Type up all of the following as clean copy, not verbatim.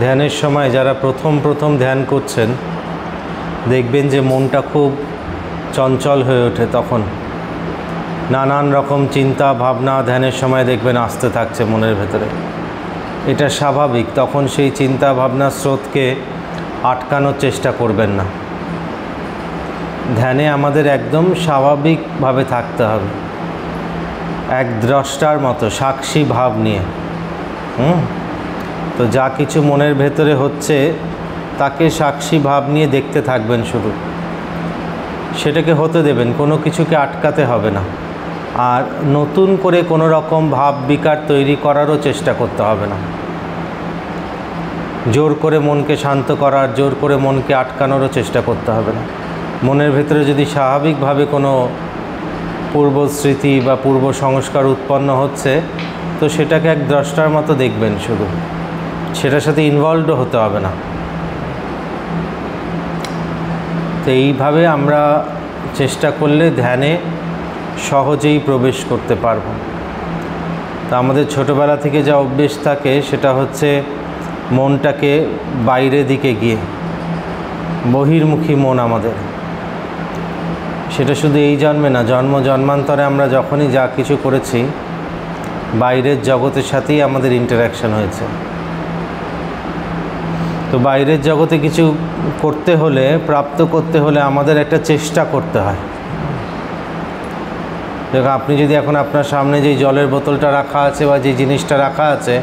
ধ্যানের সময় যারা প্রথম ধ্যান করছেন দেখবেন যে মনটা খুব চঞ্চল হয়ে ওঠে। তখন নানান রকম চিন্তা ভাবনা ধ্যানের সময় দেখবেন আসতে থাকছে মনের ভেতরে। এটা স্বাভাবিক। তখন সেই চিন্তা ভাবনার স্রোতকে আটকানোর চেষ্টা করবেন না। ধ্যানে আমাদের একদম স্বাভাবিকভাবে থাকতে হবে, এক দ্রষ্টার মতো সাক্ষী ভাব নিয়ে। তো যা কিছু মনের ভেতরে হচ্ছে তাকে সাক্ষী ভাব নিয়ে দেখতে থাকবেন, শুধু সেটাকে হতে দেবেন, কোনো কিছুকে আটকাতে হবে না। আর নতুন করে কোনো রকম ভাব বিকার তৈরি করারও চেষ্টা করতে হবে না। জোর করে মনকে শান্ত করার, জোর করে মনকে আটকানোরও চেষ্টা করতে হবে না। মনের ভেতরে যদি স্বাভাবিকভাবে কোনো পূর্ব স্মৃতি বা পূর্ব সংস্কার উৎপন্ন হচ্ছে, তো সেটাকে এক দ্রষ্টার মতো দেখবেন, শুধু সেটার সাথে ইনভলভড হতে হবে না। তো এইভাবে আমরা চেষ্টা করলে ধ্যানে সহজেই প্রবেশ করতে পারব। তা আমাদের ছোটোবেলা থেকে যা অভ্যেস থাকে সেটা হচ্ছে মনটাকে বাইরের দিকে গিয়ে, বহির্মুখী মন আমাদের। সেটা শুধু এই জন্মে না, জন্মান্তরে আমরা যখনই যা কিছু করেছি বাইরের জগতের সাথেই আমাদের ইন্টারাকশন হয়েছে। তো বাইরের জগতে কিছু করতে হলে, প্রাপ্ত করতে হলে আমাদের একটা চেষ্টা করতে হয়। দেখুন, আপনি যদি এখন আপনার সামনে যেই জলের বোতলটা রাখা আছে বা যে জিনিসটা রাখা আছে,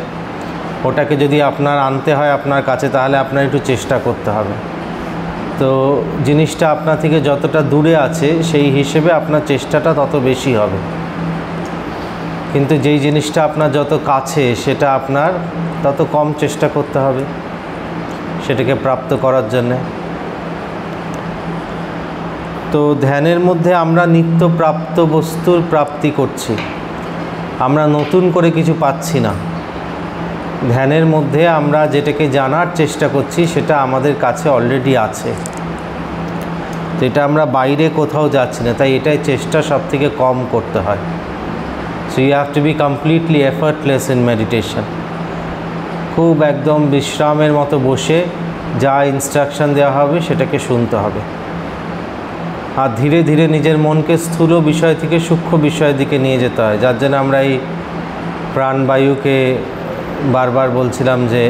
ওটাকে যদি আপনার আনতে হয় আপনার কাছে, তাহলে আপনার একটু চেষ্টা করতে হবে। তো জিনিসটা আপনার থেকে যতটা দূরে আছে সেই হিসেবে আপনার চেষ্টাটা তত বেশি হবে। কিন্তু যেই জিনিসটা আপনার যত কাছে সেটা আপনার তত কম চেষ্টা করতে হবে সেটাকে প্রাপ্ত করার জন্যে। তো ধ্যানের মধ্যে আমরা নিত্য প্রাপ্ত বস্তুর প্রাপ্তি করছি, আমরা নতুন করে কিছু পাচ্ছি না। ধ্যানের মধ্যে আমরা যেটাকে জানার চেষ্টা করছি সেটা আমাদের কাছে অলরেডি আছে, যেটা আমরা বাইরে কোথাও যাচ্ছি না। তাই এটাই চেষ্টা সব থেকে কম করতে হয়। So you have to be completely effortless in meditation. খুব একদম বিশ্রামের মতো বসে যা ইনস্ট্রাকশন দেওয়া হবে সেটাকে শুনতে হবে। আর ধীরে ধীরে নিজের মনকে স্থূল বিষয় থেকে সূক্ষ্ম বিষয়ের দিকে নিয়ে যেতে হয়। যার জন্য আমরা এই প্রাণবায়ুকে বারবার বলছিলাম যে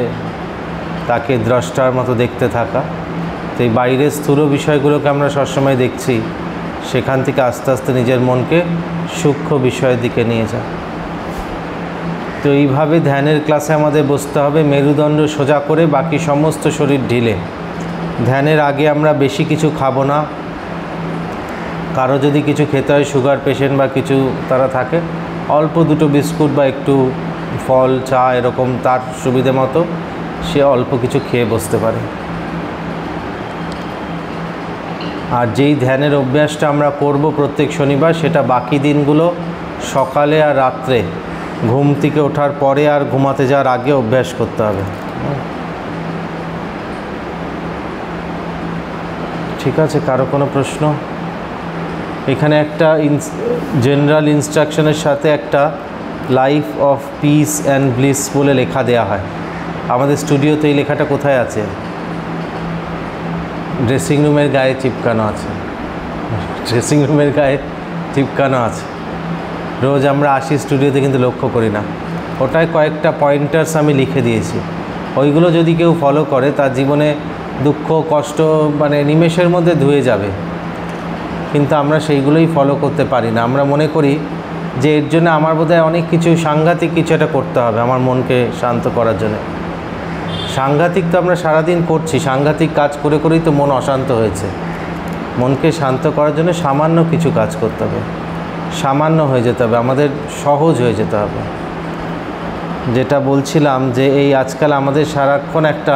তাকে দ্রষ্টার মতো দেখতে থাকা। তো এই বাইরের স্থূল বিষয়গুলোকে আমরা সবসময় দেখছি, সেখান থেকে আস্তে আস্তে নিজের মনকে সূক্ষ্ম বিষয়ের দিকে নিয়ে যায়। তো এইভাবে ধ্যানের ক্লাসে আমাদের বসতে হবে মেরুদণ্ড সোজা করে, বাকি সমস্ত শরীর ঢিলে। ধ্যানের আগে আমরা বেশি কিছু খাবো না। কারো যদি কিছু খেতে হয়, সুগার পেশেন্ট বা কিছু তারা থাকে, অল্প দুটো বিস্কুট বা একটু ফল, চা এরকম তার সুবিধে মতো সে অল্প কিছু খেয়ে বসতে পারে। আর যেই ধ্যানের অভ্যাসটা আমরা করব প্রত্যেক শনিবার, সেটা বাকি দিনগুলো সকালে আর রাত্রে ঘুম থেকে ওঠার পরে আর ঘুমাতে যাওয়ার আগে অভ্যাস করতে হবে। ঠিক আছে, কারো কোনো প্রশ্ন? এখানে একটা জেনারেল ইনস্ট্রাকশনের সাথে একটা life of piece and bliss বলে লেখা দেওয়া হয়। আমাদের স্টুডিওতে এই লেখাটা কোথায় আছে? ড্রেসিং রুমের গায়ে চিপকানো আছে। ড্রেসিং রুমের গায়ে চিপকানো আছে। রোজ আমরা আসি স্টুডিওতে কিন্তু লক্ষ্য করি না। ওটায় কয়েকটা পয়েন্টার্স আমি লিখে দিয়েছি। ওইগুলো যদি কেউ ফলো করে তার জীবনে দুঃখ কষ্ট মানে নিমেষের মধ্যে ধুয়ে যাবে। কিন্তু আমরা সেইগুলোই ফলো করতে পারি না। আমরা মনে করি যে এর জন্য আমার বোধহয় অনেক কিছু সাংঘাতিক কিছু একটা করতে হবে আমার মনকে শান্ত করার জন্য। সাংঘাতিক তো আমরা সারাদিন করছি, সাংঘাতিক কাজ করে করেই তো মন অশান্ত হয়েছে। মনকে শান্ত করার জন্য সামান্য কিছু কাজ করতে হবে, সামান্য হয়ে যেতে হবে, আমাদের সহজ হয়ে যেতে হবে। যেটা বলছিলাম যে এই আজকাল আমাদের সারাক্ষণ একটা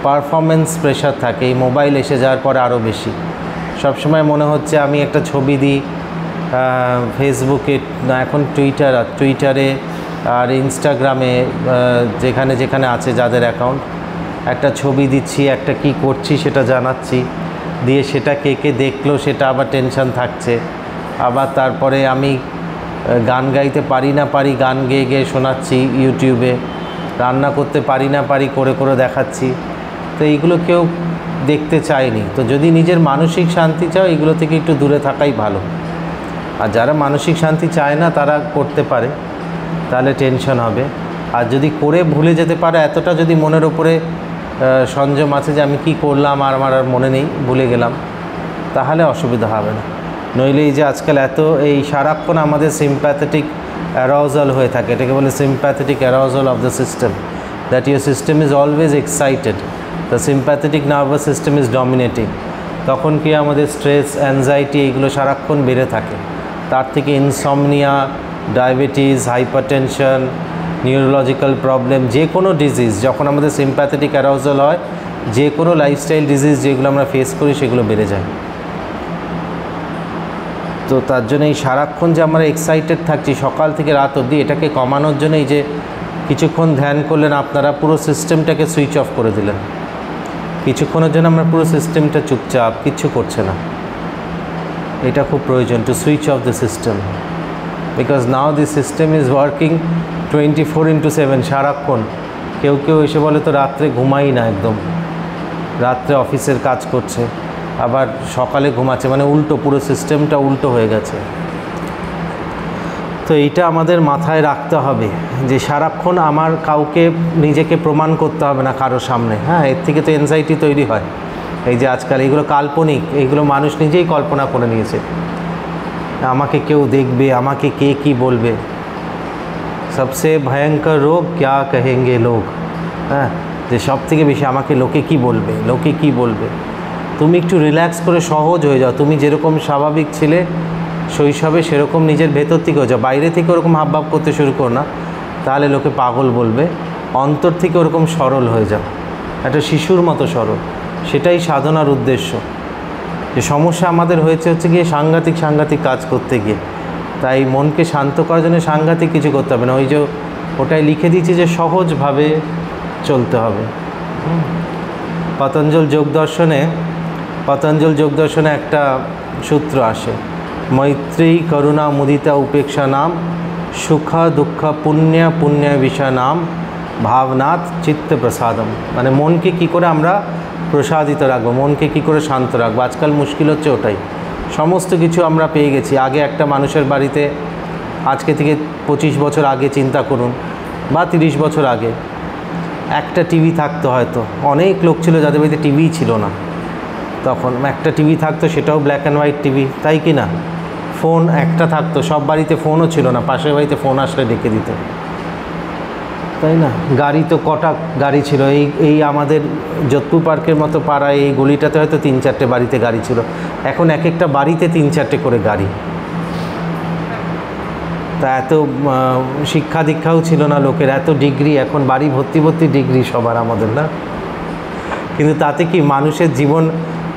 পারফরমেন্স প্রেশার থাকে। এই মোবাইল এসে যাওয়ার পরে আরও বেশি। সবসময় মনে হচ্ছে আমি একটা ছবি দিই ফেসবুকে, এখন টুইটারে আর ইনস্টাগ্রামে, যেখানে যেখানে আছে যাদের অ্যাকাউন্ট, একটা ছবি দিচ্ছি, একটা কি করছি সেটা জানাচ্ছি, দিয়ে সেটা কে কে দেখলো সেটা আবার টেনশন থাকছে। আবার তারপরে আমি গান গাইতে পারি না পারি, গান গেয়ে গেয়ে শোনাচ্ছি ইউটিউবে। রান্না করতে পারি না পারি করে করে দেখাচ্ছি, তো এইগুলো কেউ দেখতে চায়নি। তো যদি নিজের মানসিক শান্তি চাও, এগুলো থেকে একটু দূরে থাকাই ভালো। আর যারা মানসিক শান্তি চায় না তারা করতে পারে, তাহলে টেনশন হবে। আর যদি করে ভুলে যেতে পারে, এতটা যদি মনের ওপরে সংযম আছে যে আমি কি করলাম আর আমার আর মনে নেই, ভুলে গেলাম, তাহলে অসুবিধা হবে না। নইলে এই যে আজকাল এত এই সারাক্ষণ আমাদের সিম্প্যাথেটিক অ্যারাউজাল হয়ে থাকে, এটাকে বলে sympathetic arousal of the system, that your system is always excited, the sympathetic nervous system is dominating. তখন কি আমাদের স্ট্রেস, অ্যাংজাইটি এইগুলো সারাক্ষণ বেড়ে থাকে। তার থেকে insomnia, diabetes, hypertension, neurological problem, যে কোনো ডিজিজ যখন আমাদের সিম্প্যাথেটিক অ্যারাউজাল হয়, যে কোনো লাইফস্টাইল ডিজিজ যেগুলো আমরা ফেস করি সেগুলো বেড়ে যায়। তো তার জন্য এই সারাক্ষণ যে আমরা এক্সাইটেড থাকছি সকাল থেকে রাত অবধি, এটাকে কমানোর জন্য এই যে কিছুক্ষণ ধ্যান করলেন আপনারা, পুরো সিস্টেমটাকে সুইচ অফ করে দিলেন। কিছুক্ষণের জন্য আমরা পুরো সিস্টেমটা চুপচাপ, কিচ্ছু করছে না, এটা খুব প্রয়োজন, to switch off the system, because now the system is working 24/7 সারাক্ষণ। কেউ কেউ এসে বলে তো রাত্রে ঘুমাই না, একদম রাত্রে অফিসের কাজ করছে, আবার সকালে ঘুমাচ্ছে, মানে উল্টো, পুরো সিস্টেমটা উল্টো হয়ে গেছে। তো এইটা আমাদের মাথায় রাখতে হবে যে সারাক্ষণ আমার কাউকে নিজেকে প্রমাণ করতে হবে না কারোর সামনে। হ্যাঁ, এর থেকে তো এনজাইটি তৈরি হয়। এই যে আজকাল এইগুলো কাল্পনিক, এইগুলো মানুষ নিজেই কল্পনা করে নিয়েছে, আমাকে কেউ দেখবে, আমাকে কে কি বলবে। সবচেয়ে ভয়ঙ্কর রোগ ক্যা কহেঙ্গে লোক, হ্যাঁ, যে সব থেকে বেশি আমাকে লোকে কি বলবে, লোকে কি বলবে। তুমি একটু রিল্যাক্স করে সহজ হয়ে যাও, তুমি যেরকম স্বাভাবিক ছিলে শৈশবে সেরকম নিজের ভেতর থেকে হয়ে যাও, বাইরে থেকে ওরকম হাবভাব করতে শুরু করো না, তাহলে লোকে পাগল বলবে। অন্তর থেকে ওরকম সরল হয়ে যাও, একটা শিশুর মতো সরল। সেটাই সাধনার উদ্দেশ্য। যে সমস্যা আমাদের হয়েছে হচ্ছে গিয়ে সাংঘাতিক কাজ করতে গিয়ে, তাই মনকে শান্ত করার জন্য সাংঘাতিক কিছু করতে হবে না। ওই যে ওটাই লিখে দিয়েছি যে সহজভাবে চলতে হবে। পতঞ্জল যোগ দর্শনে একটা সূত্র আসে, মৈত্রী করুণা মুদিতা উপেক্ষা নাম সুখা দুঃখ পুণ্য বিষয় নাম ভাবনাথ চিত্ত প্রসাদম। মানে মনকে কি করে আমরা প্রসাদিত রাখবো, মনকে কি করে শান্ত রাখবো। আজকাল মুশকিল হচ্ছে ওটাই। সমস্ত কিছু আমরা পেয়ে গেছি। আগে একটা মানুষের বাড়িতে, আজকে থেকে 25 বছর আগে চিন্তা করুন, বা 30 বছর আগে, একটা টিভি থাকতো হয়তো। অনেক লোক ছিল যাদের বাড়িতে টিভিই ছিল না। তখন একটা টিভি থাকতো, সেটাও ব্ল্যাক অ্যান্ড হোয়াইট টিভি, তাই কি না? ফোন একটা থাকতো, সব বাড়িতে ফোনও ছিল না, পাশের বাড়িতে ফোন আসলে ডেকে দিত, তাই না? গাড়ি তো কটা গাড়ি ছিল, এই আমাদের যোধপুর পার্কের মতো পাড়ায় এই গলিটাতে হয়তো 3-4টে বাড়িতে গাড়ি ছিল। এখন এক একটা বাড়িতে 3-4টে করে গাড়ি। তা এত শিক্ষা দীক্ষাও ছিল না লোকের, এত ডিগ্রি, এখন বাড়ি ভর্তি ডিগ্রি সবার আমাদের, না? কিন্তু তাতে কি মানুষের জীবন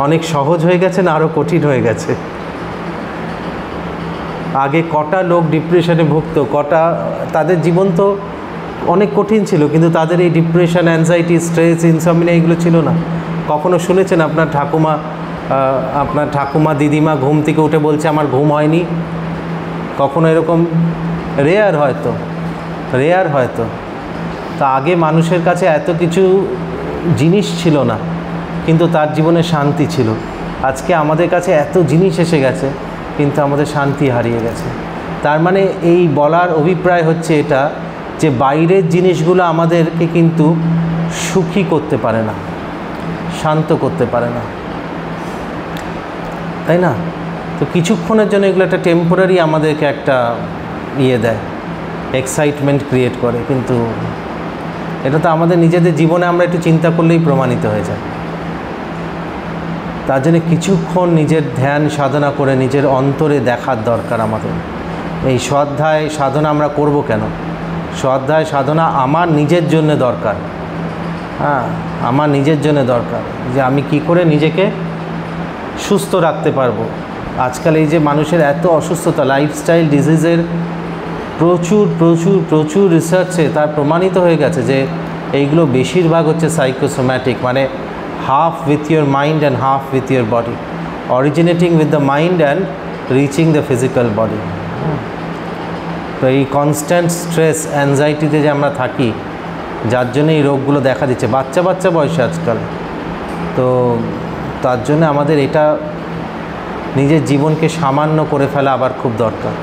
অনেক সহজ হয়ে গেছে না আরও কঠিন হয়ে গেছে? আগে কটা লোক ডিপ্রেশনে ভুগত, কটা, তাদের জীবন তো অনেক কঠিন ছিল, কিন্তু তাদের এই ডিপ্রেশন, অ্যাংজাইটি, স্ট্রেস, ইনসমনিয়া এগুলো ছিল না। কখনো শুনেছেন আপনার ঠাকুমা দিদিমা ঘুম থেকে উঠে বলছে আমার ঘুম হয়নি? কখনো এরকম? রেয়ার হয়তো। তা আগে মানুষের কাছে এত কিছু জিনিস ছিল না, কিন্তু তার জীবনে শান্তি ছিল। আজকে আমাদের কাছে এত জিনিস এসে গেছে, কিন্তু আমাদের শান্তি হারিয়ে গেছে। তার মানে এই বলার অভিপ্রায় হচ্ছে এটা, যে বাইরের জিনিসগুলো আমাদেরকে কিন্তু সুখী করতে পারে না, শান্ত করতে পারে না, তাই না? তো কিছুক্ষণের জন্য এগুলো একটা টেম্পোরারি আমাদেরকে একটা দেয়, এক্সাইটমেন্ট ক্রিয়েট করে, কিন্তু এটা তো আমাদের নিজেদের জীবনে আমরা একটু চিন্তা করলেই প্রমাণিত হয়ে যায়। তার জন্য কিছুক্ষণ নিজের ধ্যান সাধনা করে নিজের অন্তরে দেখার দরকার আমাদের। এই স্বাধ্যায় সাধনা আমরা করব কেন? স্বাধ্যায় সাধনা আমার নিজের জন্য দরকার। হ্যাঁ, আমার নিজের জন্য দরকার, যে আমি কি করে নিজেকে সুস্থ রাখতে পারবো। আজকাল এই যে মানুষের এত অসুস্থতা, লাইফস্টাইল ডিজিজের প্রচুর রিসার্চে তার প্রমাণিত হয়ে গেছে যে এইগুলো বেশিরভাগ হচ্ছে সাইকোসোম্যাটিক, মানে half with your mind and half with your body, originating with the mind and reaching the physical body. তো এই কনস্ট্যান্ট স্ট্রেস, অ্যাংজাইটিতে যে আমরা থাকি, যার জন্য এই রোগগুলো দেখা দিচ্ছে বাচ্চা বাচ্চা বয়সে আজকাল। তো তার জন্য আমাদের এটা নিজের জীবনকে সামান্য করে ফেলা আবার খুব দরকার।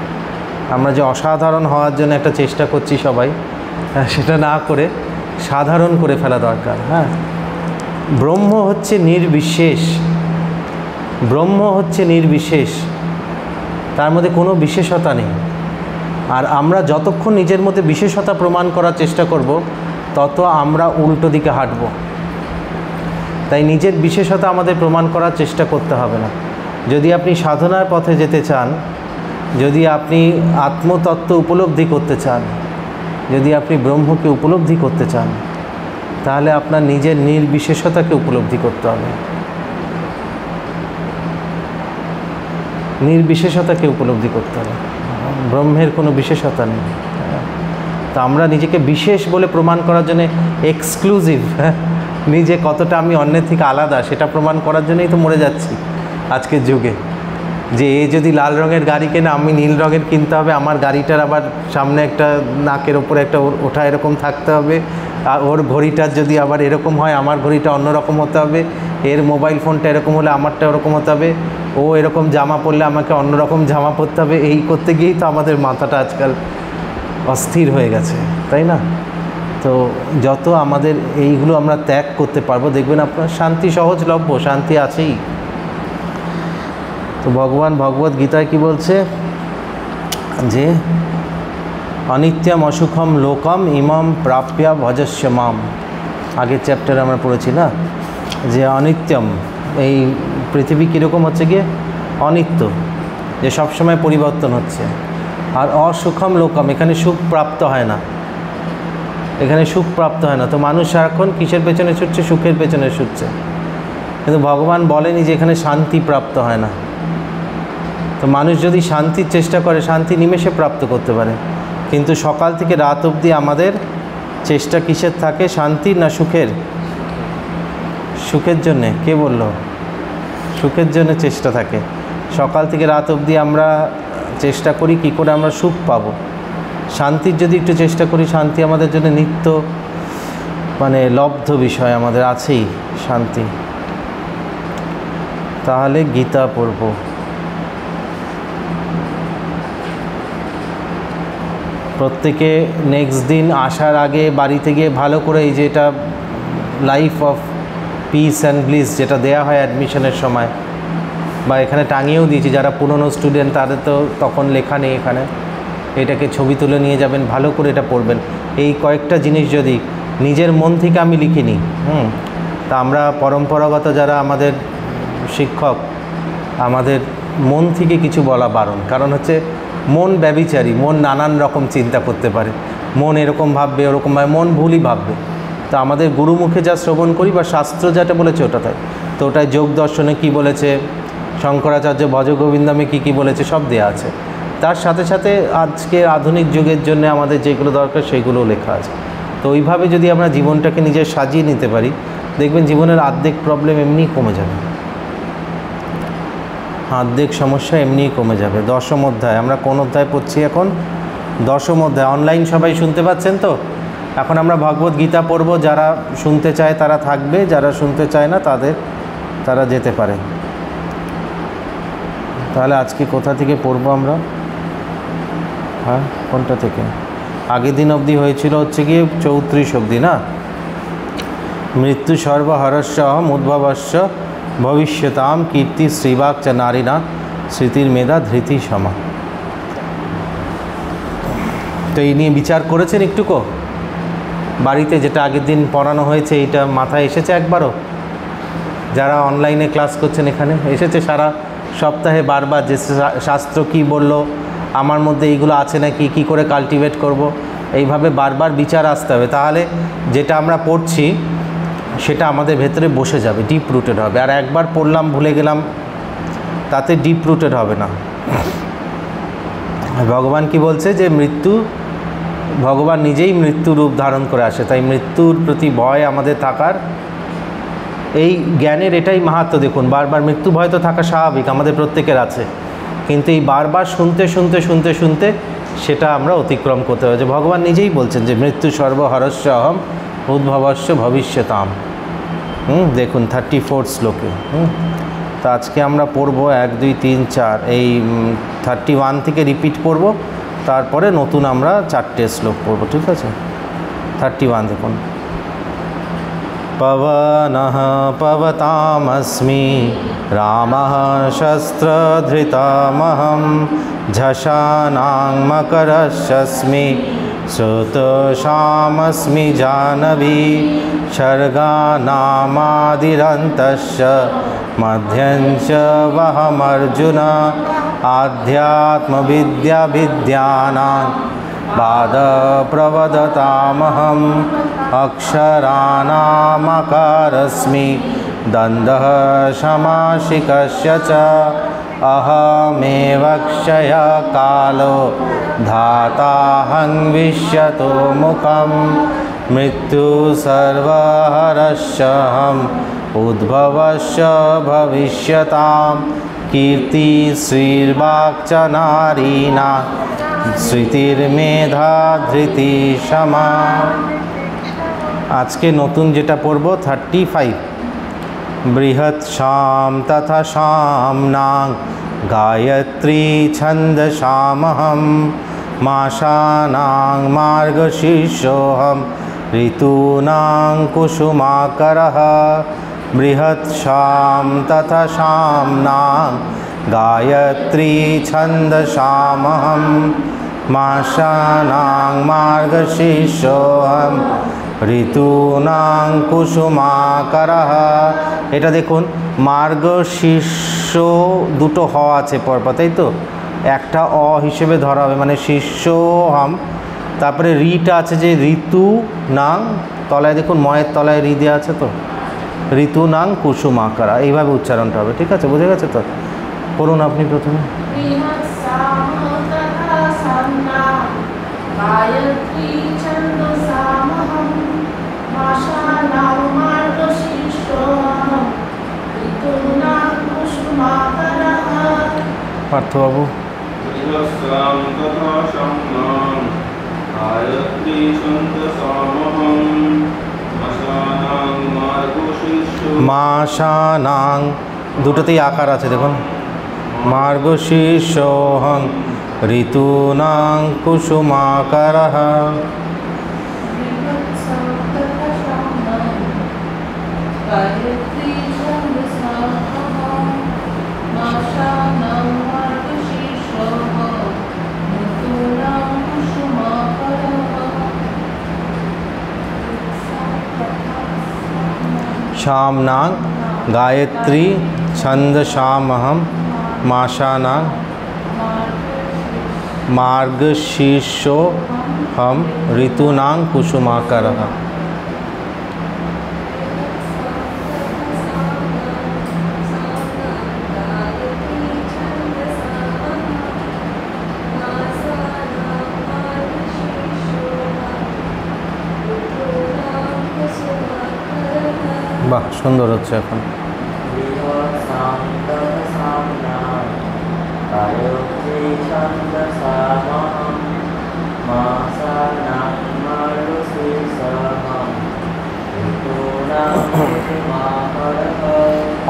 আমরা যে অসাধারণ হওয়ার জন্য একটা চেষ্টা করছি সবাই, সেটা না করে সাধারণ করে ফেলা দরকার। হ্যাঁ, ব্রহ্ম হচ্ছে নির্বিশেষ, ব্রহ্ম হচ্ছে নির্বিশেষ, তার মধ্যে কোনো বিশেষতা নেই। আর আমরা যতক্ষণ নিজের মধ্যে বিশেষতা প্রমাণ করার চেষ্টা করব, তত আমরা উল্টো দিকে হাঁটব। তাই নিজের বিশেষতা আমাদের প্রমাণ করার চেষ্টা করতে হবে না। যদি আপনি সাধনার পথে যেতে চান, যদি আপনি আত্মতত্ত্ব উপলব্ধি করতে চান, যদি আপনি ব্রহ্মকে উপলব্ধি করতে চান, তাহলে আপনার নিজের নির্বিশেষতাকে উপলব্ধি করতে হবে, নির্বিশেষতাকে উপলব্ধি করতে হবে। ব্রহ্মের কোনো বিশেষতা নেই। তা আমরা নিজেকে বিশেষ বলে প্রমাণ করার জন্য এক্সক্লুসিভ, নিজে কতটা আমি অন্যের থেকে আলাদা সেটা প্রমাণ করার জন্যই তো মরে যাচ্ছি আজকের যুগে। যে এ যদি লাল রঙের গাড়ি কেনে, আমি নীল রঙের কিনতে হবে, আমার গাড়িটার আবার সামনে একটা নাকের ওপরে একটা ওঠা এরকম থাকতে হবে, আর ওর ঘড়িটার যদি আবার এরকম হয় আমার ঘড়িটা অন্যরকম হতে হবে, এর মোবাইল ফোনটা এরকম হলে আমারটা ওরকম হতে হবে, ও এরকম জামা পরলে আমাকে অন্যরকম জামা পরতে হবে। এই করতে গিয়েই তো আমাদের মাথাটা আজকাল অস্থির হয়ে গেছে, তাই না? তো যত আমাদের এইগুলো আমরা ত্যাগ করতে পারবো, দেখবেন আপনার শান্তি সহজলভ্য, শান্তি আছেই। তো ভগবান ভগবদ গীতায় কি বলছে যে অনিত্যম অসুখম লোকম ইমম প্রাপ্যা ভজস্য মাম। আগের চ্যাপ্টারে আমরা পড়েছি না, যে অনিত্যম, এই পৃথিবী কীরকম হচ্ছে গিয়ে অনিত্য, যে সবসময় পরিবর্তন হচ্ছে। আর অসুখম লোকম, এখানে সুখ প্রাপ্ত হয় না, এখানে সুখ প্রাপ্ত হয় না। তো মানুষ সারাক্ষণ কিসের পেছনে ছুটছে? সুখের পেছনে ছুটছে। কিন্তু ভগবান বলেনি যে এখানে শান্তি প্রাপ্ত হয় না। তো মানুষ যদি শান্তির চেষ্টা করে, শান্তি নিমেষে প্রাপ্ত করতে পারে। কিন্তু সকাল থেকে রাত অবধি আমাদের চেষ্টা কিসের থাকে? শান্তির না সুখের? সুখের জন্যে। কে বলল? সুখের জন্য চেষ্টা থাকে। সকাল থেকে রাত অবধি আমরা চেষ্টা করি কী করে আমরা সুখ পাব। শান্তির যদি একটু চেষ্টা করি, শান্তি আমাদের জন্য নিত্য মানে লব্ধ বিষয়, আমাদের আছেই শান্তি। তাহলে গীতা পড়ব। প্রত্যেকে নেক্সট দিন আসার আগে বাড়িতে গিয়ে ভালো করে এই যে এটা life of piece and bliss যেটা দেয়া হয় অ্যাডমিশনের সময়, বা এখানে টাঙিয়েও দিয়েছি, যারা পুরনো স্টুডেন্ট তাদের তো তখন লেখা নেই এখানে, এটাকে ছবি তুলে নিয়ে যাবেন, ভালো করে এটা পড়বেন। এই কয়েকটা জিনিস যদি নিজের মন থেকে আমি লিখিনি, তা আমরা পরম্পরাগত যারা আমাদের শিক্ষক, আমাদের মন থেকে কিছু বলা বারণ। কারণ হচ্ছে মন ব্যভিচারী, মন নানান রকম চিন্তা করতে পারে, মন এরকম ভাববে ওরকম ভাবে, মন ভুলই ভাববে। তো আমাদের গুরুমুখে যা শ্রবণ করি বা শাস্ত্র যেটা বলেছে ওটা তাই। তো ওটায় যোগ দর্শনে কী বলেছে, শঙ্করাচার্য ভজগোবিন্দমে কী বলেছে সব দেয়া আছে। তার সাথে সাথে আজকে আধুনিক যুগের জন্য আমাদের যেগুলো দরকার সেগুলোও লেখা আছে। তো ওইভাবে যদি আমরা জীবনটাকে নিজের সাজিয়ে নিতে পারি, দেখবেন জীবনের অর্ধেক প্রবলেম এমনিই কমে যাবে, অর্ধেক সমস্যা এমনিই কমে যাবে। দশম অধ্যায়, আমরা কোন অধ্যায় পড়ছি এখন? দশম অধ্যায়। অনলাইন সবাই শুনতে পাচ্ছেন তো? এখন আমরা ভগবদ গীতা পড়ব। যারা শুনতে চায় তারা থাকবে, যারা শুনতে চায় না তারা যেতে পারে। তাহলে আজকে কোথা থেকে পড়ব আমরা? হ্যাঁ, কোনটা থেকে? আগের দিন অবধি হয়েছিল হচ্ছে গিয়ে 34 অবধি না? মৃত্যু সর্বহরস্য অহম উদ্ভবস্য ভবিষ্যতাম কীর্তি শ্রীবাক চ নারীনা স্মৃতির মেধা ধৃতি সমা। তো এই নিয়ে বিচার করেছেন একটুকু বাড়িতে? যেটা আগের দিন পড়ানো হয়েছে এইটা মাথায় এসেছে একবারও? যারা অনলাইনে ক্লাস করছেন এখানে এসেছে সারা সপ্তাহে বারবার যে শাস্ত্র কী বলল, আমার মধ্যে এইগুলো আছে নাকি, কী করে কাল্টিভেট করব, এইভাবে বারবার বিচার আসতে হবে। তাহলে যেটা আমরা পড়ছি সেটা আমাদের ভেতরে বসে যাবে, ডিপ রুটেড হবে। আর একবার পড়লাম ভুলে গেলাম তাতে ডিপ রুটেড হবে না। ভগবান কি বলছে যে মৃত্যু, ভগবান নিজেই মৃত্যু রূপ ধারণ করে আসে। তাই মৃত্যুর প্রতি ভয় আমাদের থাকার, এই জ্ঞানের এটাই মাহাত্ম্য। দেখুন, বারবার মৃত্যু ভয় তো থাকা স্বাভাবিক, আমাদের প্রত্যেকের আছে, কিন্তু এই বারবার শুনতে শুনতে শুনতে শুনতে সেটা আমরা অতিক্রম করতে হবে। যে ভগবান নিজেই বলছেন যে মৃত্যু সর্বহরস্য অহম উদ্ভবস্য ভবিষ্যতাম। দেখুন 34 শ্লোকে। তো আজকে আমরা পড়বো 1 2 3 4 এই 31 থেকে রিপিট পড়ব, তারপরে নতুন আমরা 4টে শ্লোক পড়ব, ঠিক আছে? 31 দেখুন। পবনঃ পবতামস্মি রামঃ শস্ত্রধৃতামহং ঝষানাং মকরস্যস্মি শ্রুতশামস্মি জাহ্নবী सर्गानामादिरन्तस्य मध्यञ्च वहमर्जुन आध्यात्मविद्याविद्यानां वादप्रवदतामहम् अक्षराणामकारस्मि दन्दः समासिकस्य च अहमेव क्षयकालो धाताहं विश्यतो मुखम् मृत्यु सर्वहरस्यहम् उद्भवस्य भविष्यतां कीर्ति श्रीर्वाक्च नारीणां স্মৃতির্মেধা ধৃতি সমা। আজকে নতুন যেটা পড়ব 35। বৃহৎ শাম তথা শামনাং গায়ত্রী ছন্দসামহম মাসানাং মার্গশীর্ষোহম ঋতূনাং কুসুমাকরঃ। বৃহৎ শাম তথা শামনাং গায়ত্রী ছন্দসামহম মাসানাং মার্গশীর্ষোহম ঋতূনাং কুসুমাকরঃ। এটা দেখুন মার্গশীর্ষ দুটো হ আছে পরপর, তাই তো? একটা অ হিসেবে ধরা হবে, মানে শীর্ষহম। তারপরে রিটা আছে যে ঋতু নাং, তলায় দেখুন ময়ের তলায় রি দেওয়া আছে, তো ঋতু নাং কুসুমাকরা, এইভাবে উচ্চারণটা হবে, ঠিক আছে? বুঝে গেছে তো? পড়ুন আপনি প্রথমে। পার্থবাবু। মাসানাং দুটোতেই আকার আছে দেখুন। মার্গশীর্ষোহং ঋতূনাং কুসুমাকরঃ। शामनां गायत्री छंदसामहं मासानां मार्गशीर्षोहम ऋतूनां कुसुमाकरः। বাহ, সুন্দর হচ্ছে এখন।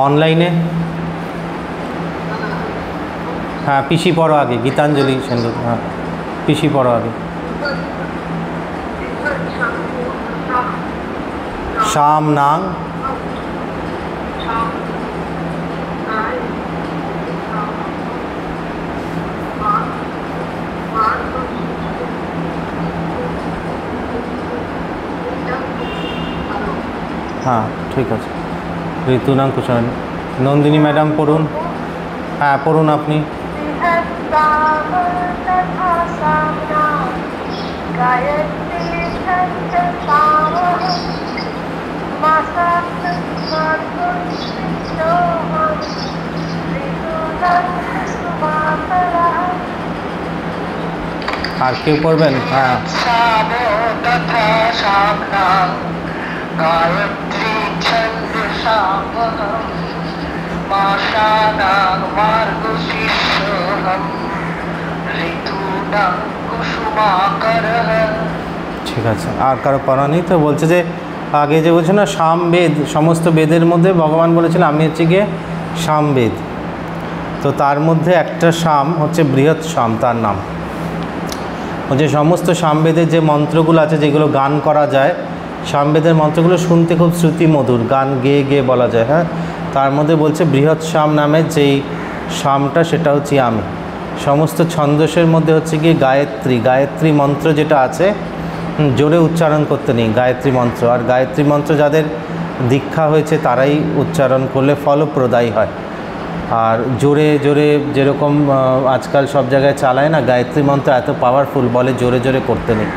অনলাইনে হ্যাঁ, পিসি পড়ো আগে, গীতাঞ্জলি সেনগুপ্ত। হ্যাঁ, পিসি পড়ো আগে। শাম নাং হ্যাঁ, ঠিক আছে। ঋতুনাং কুসুম। নন্দিনী ম্যাডাম পড়ুন। হ্যাঁ, পড়ুন আপনি। আর কেউ পড়বেন? হ্যাঁ, गायत्री छन्दसामहं मासानां मार्गशीर्षोहं ऋतूनां कुसुमाकरः। ঠিক আছে। আর কারো পড়া নেই তো? বলছে যে আগে যে বলছে না সামবেদ, সমস্ত বেদের মধ্যে ভগবান বলেছিলেন আমি হচ্ছে গিয়ে সামবেদ। তো তার মধ্যে একটা সাম হচ্ছে বৃহৎ সাম, তার নাম হচ্ছে সমস্ত সামবেদের যে মন্ত্রগুলো আছে যেগুলো গান করা যায়, সামবেদের মন্ত্রগুলো শুনতে খুব শ্রুতিমধুর, গান গেয়ে গেয়ে বলা যায়। হ্যাঁ, তার মধ্যে বলছে বৃহৎ সাম নামে যেই সামটা সেটা হচ্ছে আমি। সমস্ত ছন্দসের মধ্যে হচ্ছে গিয়ে গায়ত্রী, গায়ত্রী মন্ত্র যেটা আছে জোরে উচ্চারণ করতে নেই গায়ত্রী মন্ত্র। আর গায়ত্রী মন্ত্র যাদের দীক্ষা হয়েছে তারাই উচ্চারণ করলে ফলপ্রদায়ী হয়। আর জোরে জোরে যেরকম আজকাল সব জায়গায় চালায় না গায়ত্রী মন্ত্র, এত পাওয়ারফুল, বলে জোরে জোরে করতে নেই।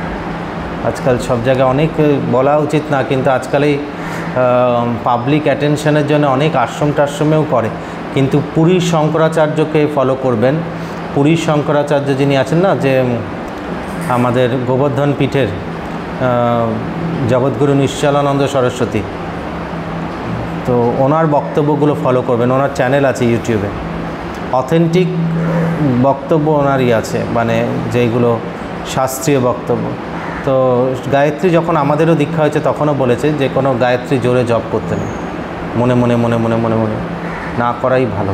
আজকাল সব জায়গায় অনেক বলা উচিত না, কিন্তু আজকাল এই পাবলিক অ্যাটেনশনের জন্য অনেক আশ্রম টাশ্রমেও করে। কিন্তু পুরীর শঙ্করাচার্যকে ফলো করবেন। পুরীর শঙ্করাচার্য যিনি আছেন না, যে আমাদের গোবর্ধন পীঠের জগৎগুরু নিশ্চলানন্দ সরস্বতী, তো ওনার বক্তব্যগুলো ফলো করবেন। ওনার চ্যানেল আছে ইউটিউবে, অথেন্টিক বক্তব্য ওনারই আছে, মানে যেগুলো শাস্ত্রীয় বক্তব্য। তো গায়ত্রী যখন আমাদেরও দীক্ষা হয়েছে তখনও বলেছে যে কোনো গায়ত্রী জোরে জপ করতে নেই, মনে মনে মনে মনে মনে মনে না করাই ভালো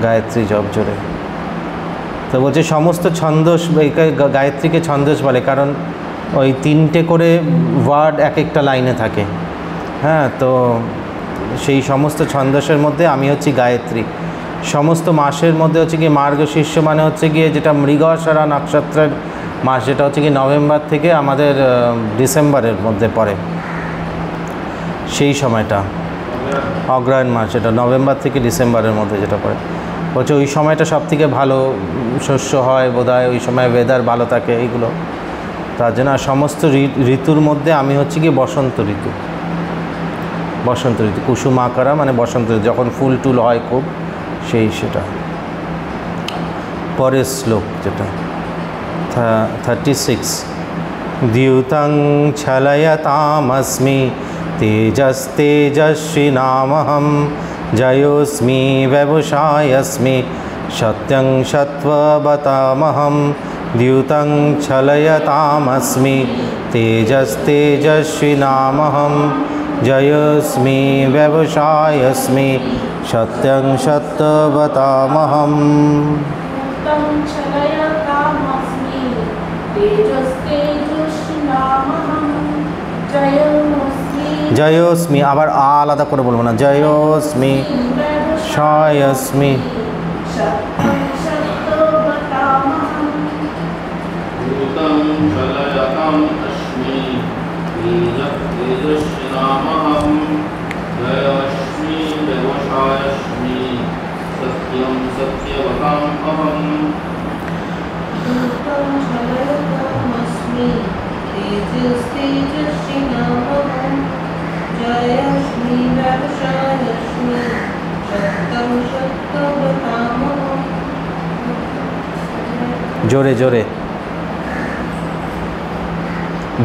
গায়ত্রী জপ জোরে। তো বলছে সমস্ত ছন্দস, গায়ত্রীকে ছন্দস বলে কারণ ওই 3টে করে ওয়ার্ড এক একটা লাইনে থাকে। হ্যাঁ, তো সেই সমস্ত ছন্দসের মধ্যে আমি হচ্ছি গায়ত্রী। সমস্ত মাসের মধ্যে হচ্ছে গিয়ে মার্গশীর্ষ মানে হচ্ছে গিয়ে যেটা মৃগশিরা নক্ষত্রের মাস, যেটা হচ্ছে কি নভেম্বর থেকে আমাদের ডিসেম্বরের মধ্যে পড়ে, সেই সময়টা অগ্রহায়ণ মাস, যেটা নভেম্বর থেকে ডিসেম্বরের মধ্যে যেটা পড়ে। বলছে ওই সময়টা সব থেকে ভালো শস্য হয় বোধহয়, ওই সময় ওয়েদার ভালো থাকে এইগুলো। তার জন্য সমস্ত ঋতুর মধ্যে আমি হচ্ছে কি বসন্ত ঋতু। বসন্ত ঋতু কুসুম আকারা মানে বসন্ত ঋতু, যখন ফুল টুল হয় খুব, সেটা। পরের শ্লোক যেটা 36, দ্যুতং ছলয়তামস্মি তেজস্তেজস্বিনামহম জয়োস্মি ব্যবসায়স্মি সত্যং সত্ত্ববতামহম। দ্যুতং ছলয়তামস্মি তেজস্তেজস্বিনামহম জয়োস্মি ব্যবসায়স্মি সত্যং সত্যবতামহম। জয়োস্মি, আবার আলাদা করে বলবো না, জয়োস্মি শায়স্মি। জোরে জোরে,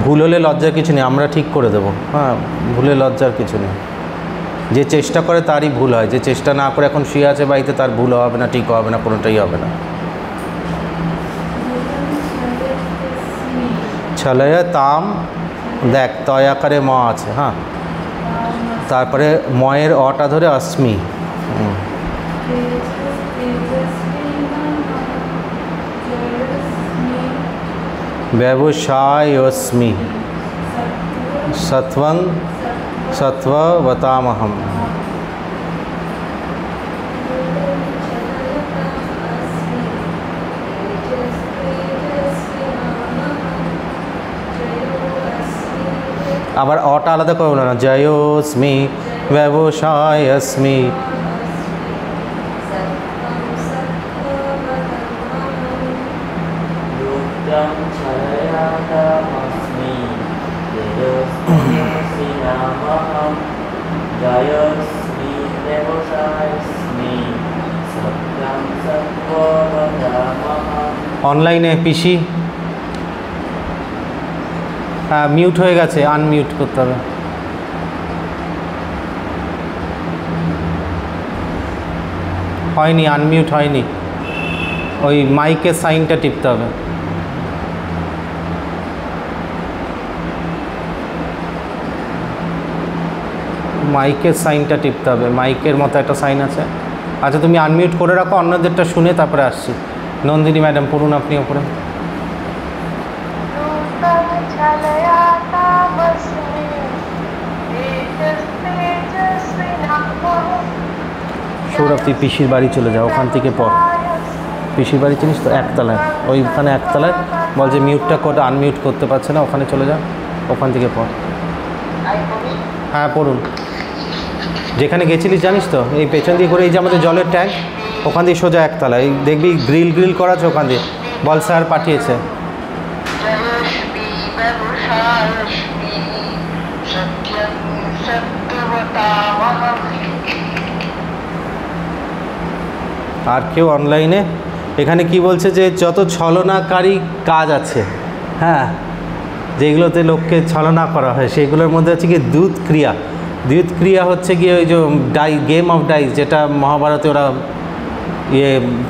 ভুল হলে লজ্জার কিছু নেই, আমরা ঠিক করে দেবো। হ্যাঁ, ভুলে লজ্জার কিছু নেই। যে চেষ্টা করে তারই ভুল হয়, যে চেষ্টা না করে এখন শুয়ে আছে বাড়িতে তার ভুল হবে না, ঠিক হবে না, কোনোটাই হবে না। ছলয় তাম, দেখ তয় আকারে ম আছে। হ্যাঁ, তারপরে ময়ের অটা ধরে অস্মি। ব্যবসায়স্মি সত্বং সত্ত্ববতামহম। আবার অটা আলাদা করবো না, জয়োস্মি ব্যবসায়স্মি। অনলাইনে পিসি মিউট হয়ে গেছে, আনমিউট করতে হবে। হয়নি, আনমিউট হয়নি, ওই মাইকের সাইনটা টিপতে হবে। মাইকের সাইনটা টিপতে হবে, মাইকের মতো একটা সাইন আছে। আচ্ছা তুমি আনমিউট করে রাখো, অন্যদেরটা শুনে তারপরে আসছি। নন্দিনী ম্যাডাম পড়ুন আপনি ওপরে। সৌরভ তুই পিসির বাড়ি চলে যাও, ওখান থেকে পড়। পিসির বাড়ি চিনিস তো, একতলায়, ওইখানে একতলায় বল যে মিউটটা করে আনমিউট করতে পারছে না, ওখানে চলে যাও, ওখান থেকে পড়। হ্যাঁ পড়ুন। যেখানে গেছিলিস জানিস তো, এই পেছন দিয়ে করে এই যে আমাদের জলের ট্যাঙ্ক, ওখান দিয়ে সোজা একতলায়, এই দেখবি গ্রিল করা আছে, ওখান দিয়ে বল স্যার পাঠিয়েছে। আর কেউ অনলাইনে এখানে কি বলছে যে যত ছলনাকারী কাজ আছে, হ্যাঁ, যেগুলোতে লোককে ছলনা করা হয়, সেগুলোর মধ্যে হচ্ছে কি দ্যুত ক্রিয়া। দ্যুত ক্রিয়া হচ্ছে গিয়ে ওই যে গেম অফ ডাইস, যেটা মহাভারতে ওরা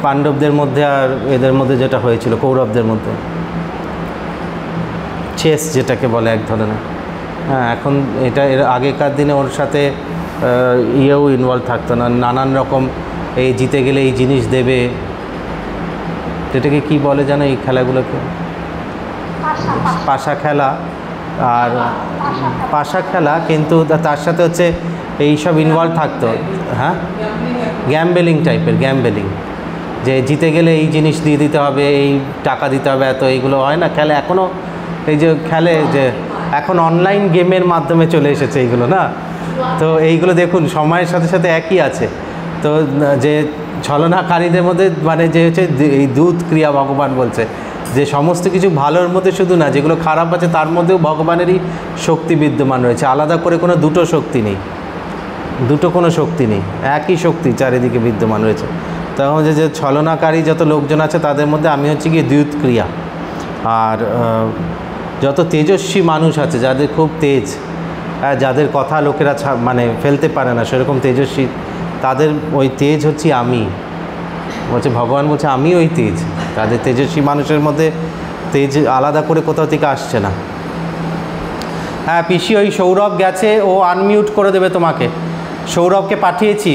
পাণ্ডবদের মধ্যে আর এদের মধ্যে যেটা হয়েছিল, কৌরবদের মধ্যে, চেস যেটাকে বলে এক ধরনের। হ্যাঁ, এখন এটা এর আগেকার দিনে ওর সাথে ইয়েও ইনভলভ থাকতো না, নানান রকম এই জিতে গেলে এই জিনিস দেবে, এটাকে কি বলে জানো এই খেলাগুলোকে? পাশা খেলা। আর পাশা খেলা, কিন্তু তার সাথে হচ্ছে এই সব ইনভলভ থাকতো। হ্যাঁ, গ্যাম্বেলিং টাইপের, গ্যাম্বেলিং, যে জিতে গেলে এই জিনিস দিয়ে দিতে হবে, এই টাকা দিতে হবে, এত এইগুলো হয় না খেলে এখনও, এই যে খেলে যে এখন অনলাইন গেমের মাধ্যমে চলে এসেছে এইগুলো না। তো এইগুলো দেখুন সময়ের সাথে সাথে একই আছে। তো যে ছলনাকারীদের মধ্যে মানে যে হচ্ছে এই দ্যুত ক্রিয়া, ভগবান বলছে যে সমস্ত কিছু ভালোর মধ্যে শুধু না, যেগুলো খারাপ আছে তার মধ্যেও ভগবানেরই শক্তি বিদ্যমান রয়েছে। আলাদা করে কোনো দুটো শক্তি নেই, দুটো কোনো শক্তি নেই, একই শক্তি চারিদিকে বিদ্যমান রয়েছে। তখন যে ছলনাকারী যত লোকজন আছে তাদের মধ্যে আমি হচ্ছে গিয়ে দ্যুত ক্রিয়া। আর যত তেজস্বী মানুষ আছে, যাদের খুব তেজ, যাদের কথা লোকেরা মানে ফেলতে পারে না, সেরকম তেজস্বী, তাদের ওই তেজ হচ্ছে আমি, বলছে ভগবান বলছে আমি ওই তেজ। তাদের তেজস্বী মানুষের মধ্যে তেজ আলাদা করে কোথাও থেকে আসছে না। হ্যাঁ পিসি, ওই সৌরভ গেছে, ও আনমিউট করে দেবে তোমাকে। সৌরভকে পাঠিয়েছি,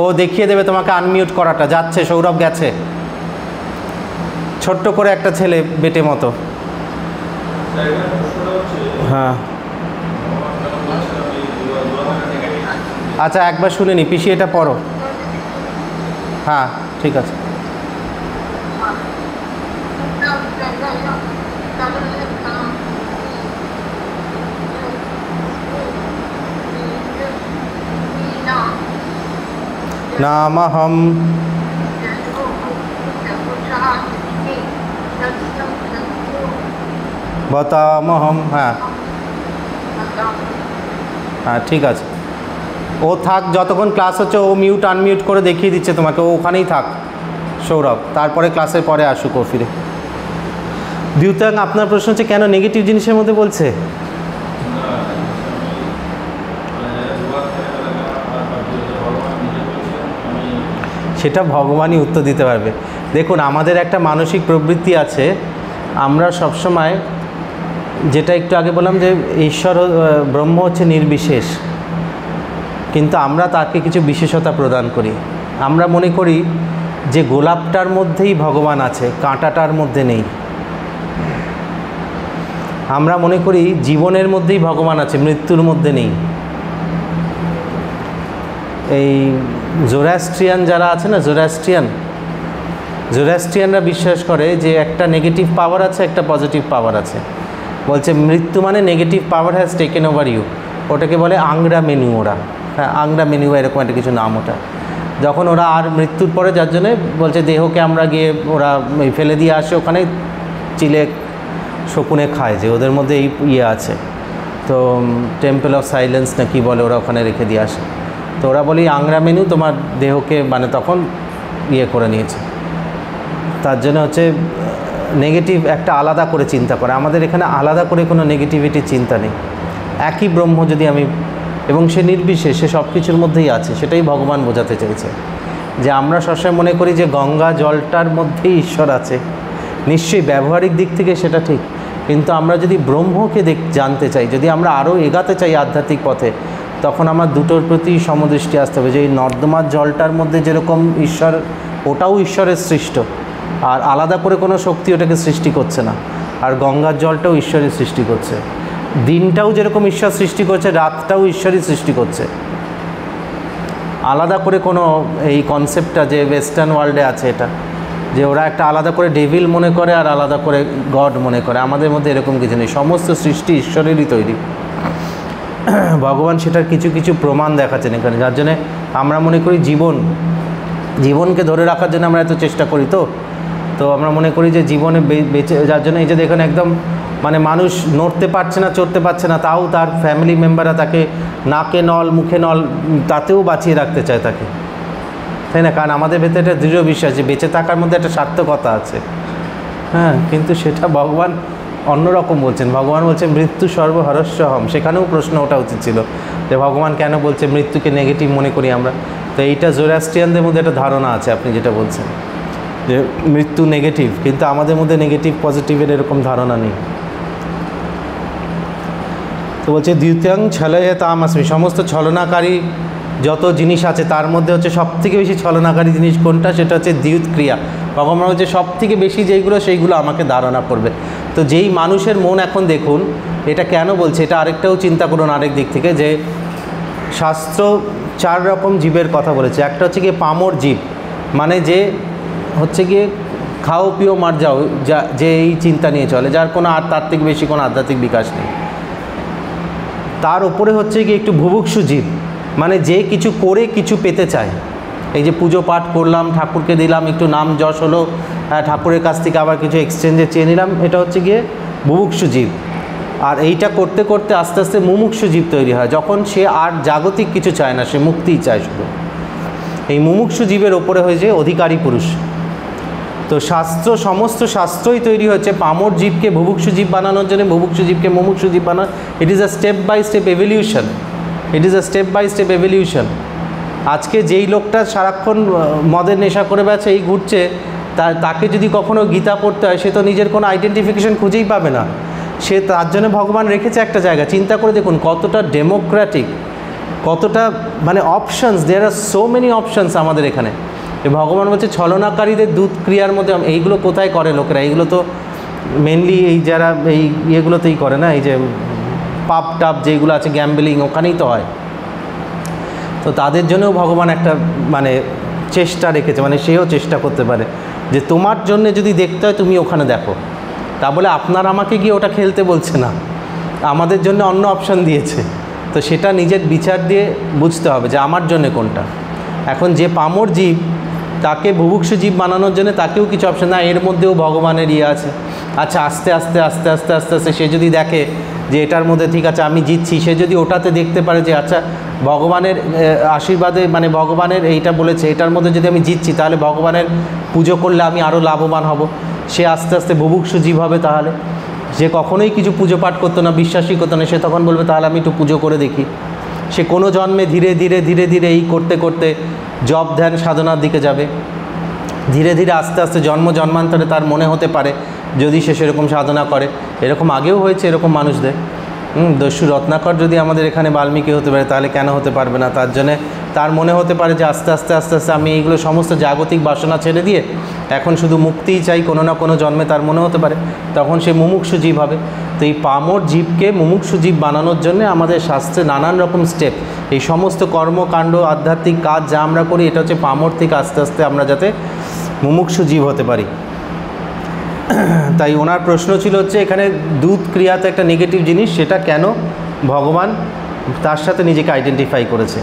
ও দেখিয়ে দেবে তোমাকে আনমিউট করাটা। যাচ্ছে, সৌরভ গেছে, ছোট্ট করে একটা ছেলে, বেটে মতো। হ্যাঁ আচ্ছা একবার শুনে নি পিসি, এটা পড়ো। হ্যাঁ ঠিক আছে। নামহম বতামহম। হ্যাঁ হ্যাঁ ঠিক আছে, ও থাক যতক্ষণ ক্লাস হচ্ছে, ও মিউট আনমিউট করে দেখিয়ে দিচ্ছে তোমাকে, ও ওখানেই থাক সৌরভ, তারপরে ক্লাসের পরে আসুক ও ফিরে। দ্যুতাং, আপনার প্রশ্ন হচ্ছে কেন নেগেটিভ জিনিসের মধ্যে বলছে? সেটা ভগবানই উত্তর দিতে পারবে। দেখুন আমাদের একটা মানসিক প্রবৃত্তি আছে, আমরা সবসময়, যেটা একটু আগে বললাম যে ঈশ্বর ব্রহ্ম হচ্ছে নির্বিশেষ, কিন্তু আমরা তাকে কিছু বিশেষতা প্রদান করি। আমরা মনে করি যে গোলাপটার মধ্যেই ভগবান আছে, কাঁটাটার মধ্যে নেই। আমরা মনে করি জীবনের মধ্যেই ভগবান আছে, মৃত্যুর মধ্যে নেই। এই জোরাস্ট্রিয়ান যারা আছে না, জোরাস্ট্রিয়ানরা বিশ্বাস করে যে একটা নেগেটিভ পাওয়ার আছে, একটা পজিটিভ পাওয়ার আছে। বলছে মৃত্যু মানে negative power has taken over you, ওটাকে বলে আংরা মেনু। ওরা, হ্যাঁ আংরা মেনু এরকম একটা কিছু নাম ওটা। যখন ওরা আর মৃত্যুর পরে, যার জন্যে বলছে দেহকে আমরা গিয়ে ওরা ফেলে দিয়ে আসে, ওখানে চিলে শকুনে খায়, যে ওদের মধ্যে এই ইয়ে আছে। তো টেম্পল অফ সাইলেন্স না কি বলে, ওরা ওখানে রেখে দিয়ে আসে। তো ওরা বলি আংরা মেনু তোমার দেহকে মানে তখন ইয়ে করে নিয়েছে। তার জন্য হচ্ছে নেগেটিভ একটা আলাদা করে চিন্তা করে। আমাদের এখানে আলাদা করে কোনো নেগেটিভিটির চিন্তা নেই। একই ব্রহ্ম যদি আমি, এবং সে নির্বিশেষ, সে সব কিছুর মধ্যেই আছে, সেটাই ভগবান বোঝাতে চাইছে। যে আমরা সবসময় মনে করি যে গঙ্গা জলটার মধ্যেই ঈশ্বর আছে, নিশ্চয়ই ব্যবহারিক দিক থেকে সেটা ঠিক, কিন্তু আমরা যদি ব্রহ্মকে জানতে চাই, যদি আমরা আরও এগাতে চাই আধ্যাত্মিক পথে, তখন আমার দুটোর প্রতি সমদৃষ্টি আসতে হবে, যে এই নর্দমার জলটার মধ্যে যেরকম ঈশ্বর, ওটাও ঈশ্বরের সৃষ্ট, আর আলাদা করে কোনো শক্তি ওটাকে সৃষ্টি করছে না, আর গঙ্গার জলটাও ঈশ্বরের সৃষ্টি করছে, দিনটাও যেরকম ঈশ্বর সৃষ্টি করছে, রাতটাও ঈশ্বরই সৃষ্টি করছে। আলাদা করে কোনো এই কনসেপ্টটা যে ওয়েস্টার্ন ওয়ার্ল্ডে আছে, এটা যে ওরা একটা আলাদা করে ডেভিল মনে করে আর আলাদা করে গড মনে করে, আমাদের মধ্যে এরকম কিছু নেই, সমস্ত সৃষ্টি ঈশ্বরেরই তৈরি। ভগবান সেটার কিছু কিছু প্রমাণ দেখাচ্ছেন এখানে, যার জন্যে আমরা মনে করি জীবনকে ধরে রাখার জন্য আমরা এত চেষ্টা করি, তো আমরা মনে করি যে জীবনে বেঁচে, যার জন্য এই যে দেখুন একদম মানে মানুষ নড়তে পারছে না, চড়তে পারছে না, তাও তার ফ্যামিলি মেম্বাররা তাকে নাকে নল মুখে নল তাতেও বাঁচিয়ে রাখতে চায় তাকে, তাই না? কারণ আমাদের ভেতরে একটা দৃঢ় বিশ্বাস যে বেঁচে থাকার মধ্যে একটা সার্থকতা আছে। হ্যাঁ, কিন্তু সেটা ভগবান অন্যরকম বলছেন। ভগবান বলছেন মৃত্যু সর্বহরস্যহম। সেখানেও প্রশ্ন ওঠা উচিত ছিল যে ভগবান কেন বলছে মৃত্যুকে নেগেটিভ মনে করি আমরা। তো এইটা জোরাস্ট্রিয়ানদের মধ্যে একটা ধারণা আছে, আপনি যেটা বলছেন যে মৃত্যু নেগেটিভ, কিন্তু আমাদের মধ্যে নেগেটিভ পজিটিভের এরকম ধারণা নেই। তো বলছে দ্বিতীয়ং ছলয়ে তামাস্মি, সমস্ত ছলনাকারী যত জিনিস আছে তার মধ্যে হচ্ছে সবথেকে বেশি ছলনাকারী জিনিস কোনটা, সেটা হচ্ছে দ্যুত ক্রিয়া। ভগবান হচ্ছে সবথেকে বেশি যেইগুলো সেইগুলো আমাকে ধারণা করবে। তো যেই মানুষের মন এখন দেখুন, এটা কেন বলছে, এটা আরেকটাও চিন্তা করুন আরেক দিক থেকে, যে শাস্ত্র 4 রকম জীবের কথা বলেছে। একটা হচ্ছে গিয়ে পামর জীব, মানে যে হচ্ছে গিয়ে খাও পিও মার যাও, যে এই চিন্তা নিয়ে চলে, যার কোনো তার থেকে বেশি কোনো আধ্যাত্মিক বিকাশ নেই। তার উপরে হচ্ছে গিয়ে একটু ভুভুক্ষু জীব, মানে যে কিছু করে কিছু পেতে চায়। এই যে পুজো পাঠ করলাম, ঠাকুরকে দিলাম, একটু নাম যশ হলো, ঠাকুরের কাছ থেকে আবার কিছু এক্সচেঞ্জে চেয়ে নিলাম, এটা হচ্ছে গিয়ে বুভুক্ষু জীব। আর এইটা করতে করতে আস্তে আস্তে মুমুক্ষু জীব তৈরি হয়, যখন সে আর জাগতিক কিছু চায় না, সে মুক্তিই চায় শুধু। এই মুমুক্ষু জীবের ওপরে হয়েছে অধিকারী পুরুষ। তো সমস্ত শাস্ত্রই তৈরি হচ্ছে পামর জীবকে বুভুক্ষু জীব বানানোর জন্য, বুভুক্ষু জীবকে মুমুক্ষু জীব বানানো। It is a step by step evolution, আজকে যেই লোকটা সারাক্ষণ মদের নেশা করে বেড়াচ্ছে, এই ঘুরছে, তাকে যদি কখনো গীতা পড়তে হয়, সে তো নিজের কোনো আইডেন্টিফিকেশন খুঁজেই পাবে না। সে তার জন্য ভগবান রেখেছে একটা জায়গা। চিন্তা করে দেখুন কতটা ডেমোক্রেটিক, কতটা মানে অপশানস, দেয়ার আর সো মেনি অপশানস আমাদের এখানে। ভগবান বলছে ছলনাকারীদের দূত ক্রিয়ার মধ্যে, এইগুলো কোথায় করে লোকেরা? এইগুলো তো মেনলি এই যারা এই ইয়েগুলোতেই করে না, এই যে পাব টাব যেগুলো আছে, গ্যাম্বলিং, ওখানেই তো হয়। তো তাদের জন্যও ভগবান একটা মানে চেষ্টা রেখেছে, মানে সেও চেষ্টা করতে পারে যে তোমার জন্য যদি দেখতে হয় তুমি ওখানে দেখো। তা বলে আপনার আমাকে গিয়ে ওটা খেলতে বলছে না, আমাদের জন্য অন্য অপশান দিয়েছে। তো সেটা নিজের বিচার দিয়ে বুঝতে হবে যে আমার জন্য কোনটা। এখন যে পামর জীব, তাকে বুভুক্ষু জীব বানানোর জন্য তাকেও কিছু অপশান, না এর মধ্যেও ভগবানের ইয়ে আছে। আচ্ছা আস্তে আস্তে আস্তে আস্তে আস্তে আস্তে সে যদি দেখে যে এটার মধ্যে ঠিক আছে আমি জিতছি, সে যদি ওটাতে দেখতে পারে যে আচ্ছা ভগবানের আশীর্বাদে, মানে ভগবানের এইটা বলেছে এটার মধ্যে যদি আমি জিতছি, তাহলে ভগবানের পুজো করলে আমি আরও লাভবান হব, সে আস্তে আস্তে বুভুক্ষু জীব হবে। তাহলে যে কখনোই কিছু পুজো পাঠ করতো না, বিশ্বাসই করতো না, সে তখন বলবে তাহলে আমি একটু পুজো করে দেখি। সে কোনো জন্মে ধীরে ধীরে ধীরে ধীরে এই করতে করতে জপ ধ্যান সাধনার দিকে যাবে। ধীরে ধীরে আস্তে আস্তে জন্মান্তরে তার মনে হতে পারে, যদি সে সেরকম সাধনা করে। এরকম আগেও হয়েছে এরকম মানুষদের। দস্যু রত্নাকর যদি আমাদের এখানে বাল্মীকি হতে পারে, তাহলে কেন হতে পারবে না? তার জন্যে তার মনে হতে পারে যে আস্তে আস্তে আস্তে আস্তে আমি এইগুলো সমস্ত জাগতিক বাসনা ছেড়ে দিয়ে এখন শুধু মুক্তিই চাই, কোনো না কোনো জন্মে তার মনে হতে পারে, তখন সে মুমুক্ষু জীব হবে। তো এই পামর জীবকে মুমুক্ষু জীব বানানোর জন্য আমাদের শাস্ত্রে নানান রকম স্টেপ, এই সমস্ত কর্মকাণ্ড আধ্যাত্মিক কাজ যা আমরা করি, এটা হচ্ছে পামর থেকে আস্তে আস্তে আমরা যাতে মুমুক্ষু জীব হতে পারি। তাই ওনার প্রশ্ন ছিল হচ্ছে এখানে দূত ক্রিয়া তো একটা নেগেটিভ জিনিস, সেটা কেন ভগবান তার সাথে নিজেকে আইডেন্টিফাই করেছে।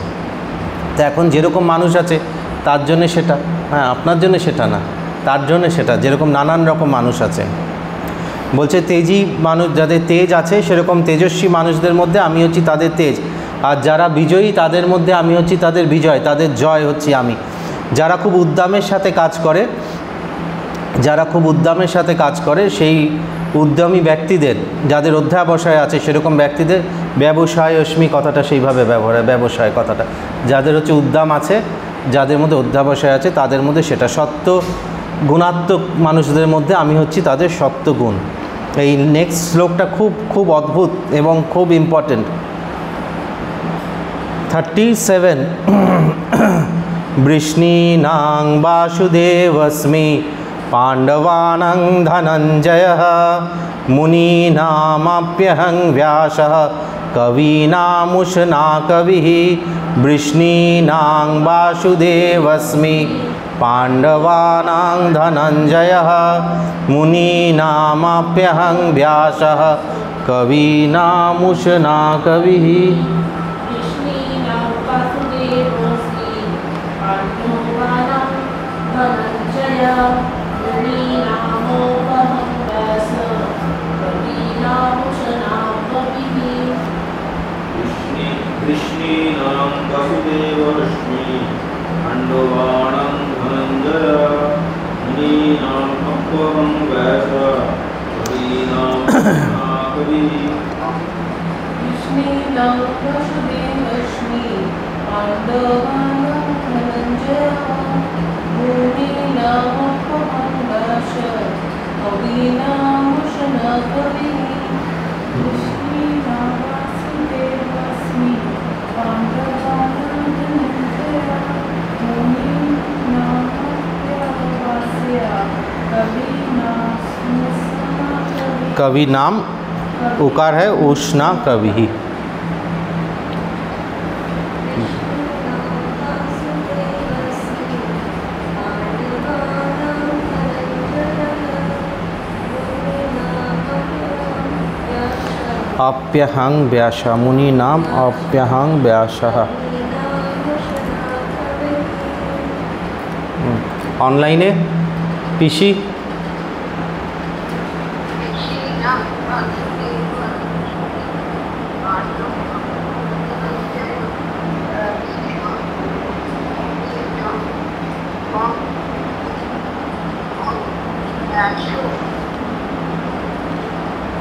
তো এখন যেরকম মানুষ আছে তার জন্যে সেটা, হ্যাঁ আপনার জন্য সেটা না, তার জন্য সেটা। যেরকম নানান রকম মানুষ আছে, বলছে তেজি মানুষ, যাদের তেজ আছে সেরকম তেজস্বী মানুষদের মধ্যে আমি হচ্ছি তাদের তেজ, আর যারা বিজয়ী তাদের মধ্যে আমি হচ্ছি তাদের বিজয়, তাদের জয় হচ্ছি আমি। যারা খুব উদ্যমের সাথে কাজ করে, সেই উদ্যমী ব্যক্তিদের, যাদের অধ্যাবসায় আছে সেরকম ব্যক্তিদের ব্যবসায় অস্মি কথাটা সেইভাবে ব্যবহার হয়। ব্যবসায় কথাটা যাদের হচ্ছে উদ্যম আছে, যাদের মধ্যে অধ্যাবসায় আছে, তাদের মধ্যে সেটা সত্য গুণাত্মক মানুষদের মধ্যে আমি হচ্ছি তাদের সত্য গুণ। এই নেক্সট শ্লোকটা খুব খুব অদ্ভুত এবং খুব ইম্পর্টেন্ট। 37 वृष्णीनां वासुदेवस्मि पाण्डवानां धनञ्जयः मुनीनामप्यहं व्यासः कवीनामुशना कविः वृष्णीनां वासुदेवस्मि पाण्डवानां धनञ्जयः मुनीनामप्यहं व्यासः कवीनामुशना कविः कृष्णीनां वासुदेवस्मि पाण्डवानां धनञ्जय मुनीनाम् अपहं व्यासः कवीनामुशना कविः कृष्णीनां वासुदेवस्मि पाण्डवानां धनञ्जय मुनीनामप्यहं व्यासः कवीनामुशना कविः कृष्णीनां वासुदेवस्मि पाण्डवानां धनञ्जय मुनीनामप्यहं व्यासः कवीनामुशना कविः। कवि नाम उकार है उष्णा कवि। अप्यहं व्यास मुनि नाम अप्यहं व्यासः। ऑनलाइने पीसी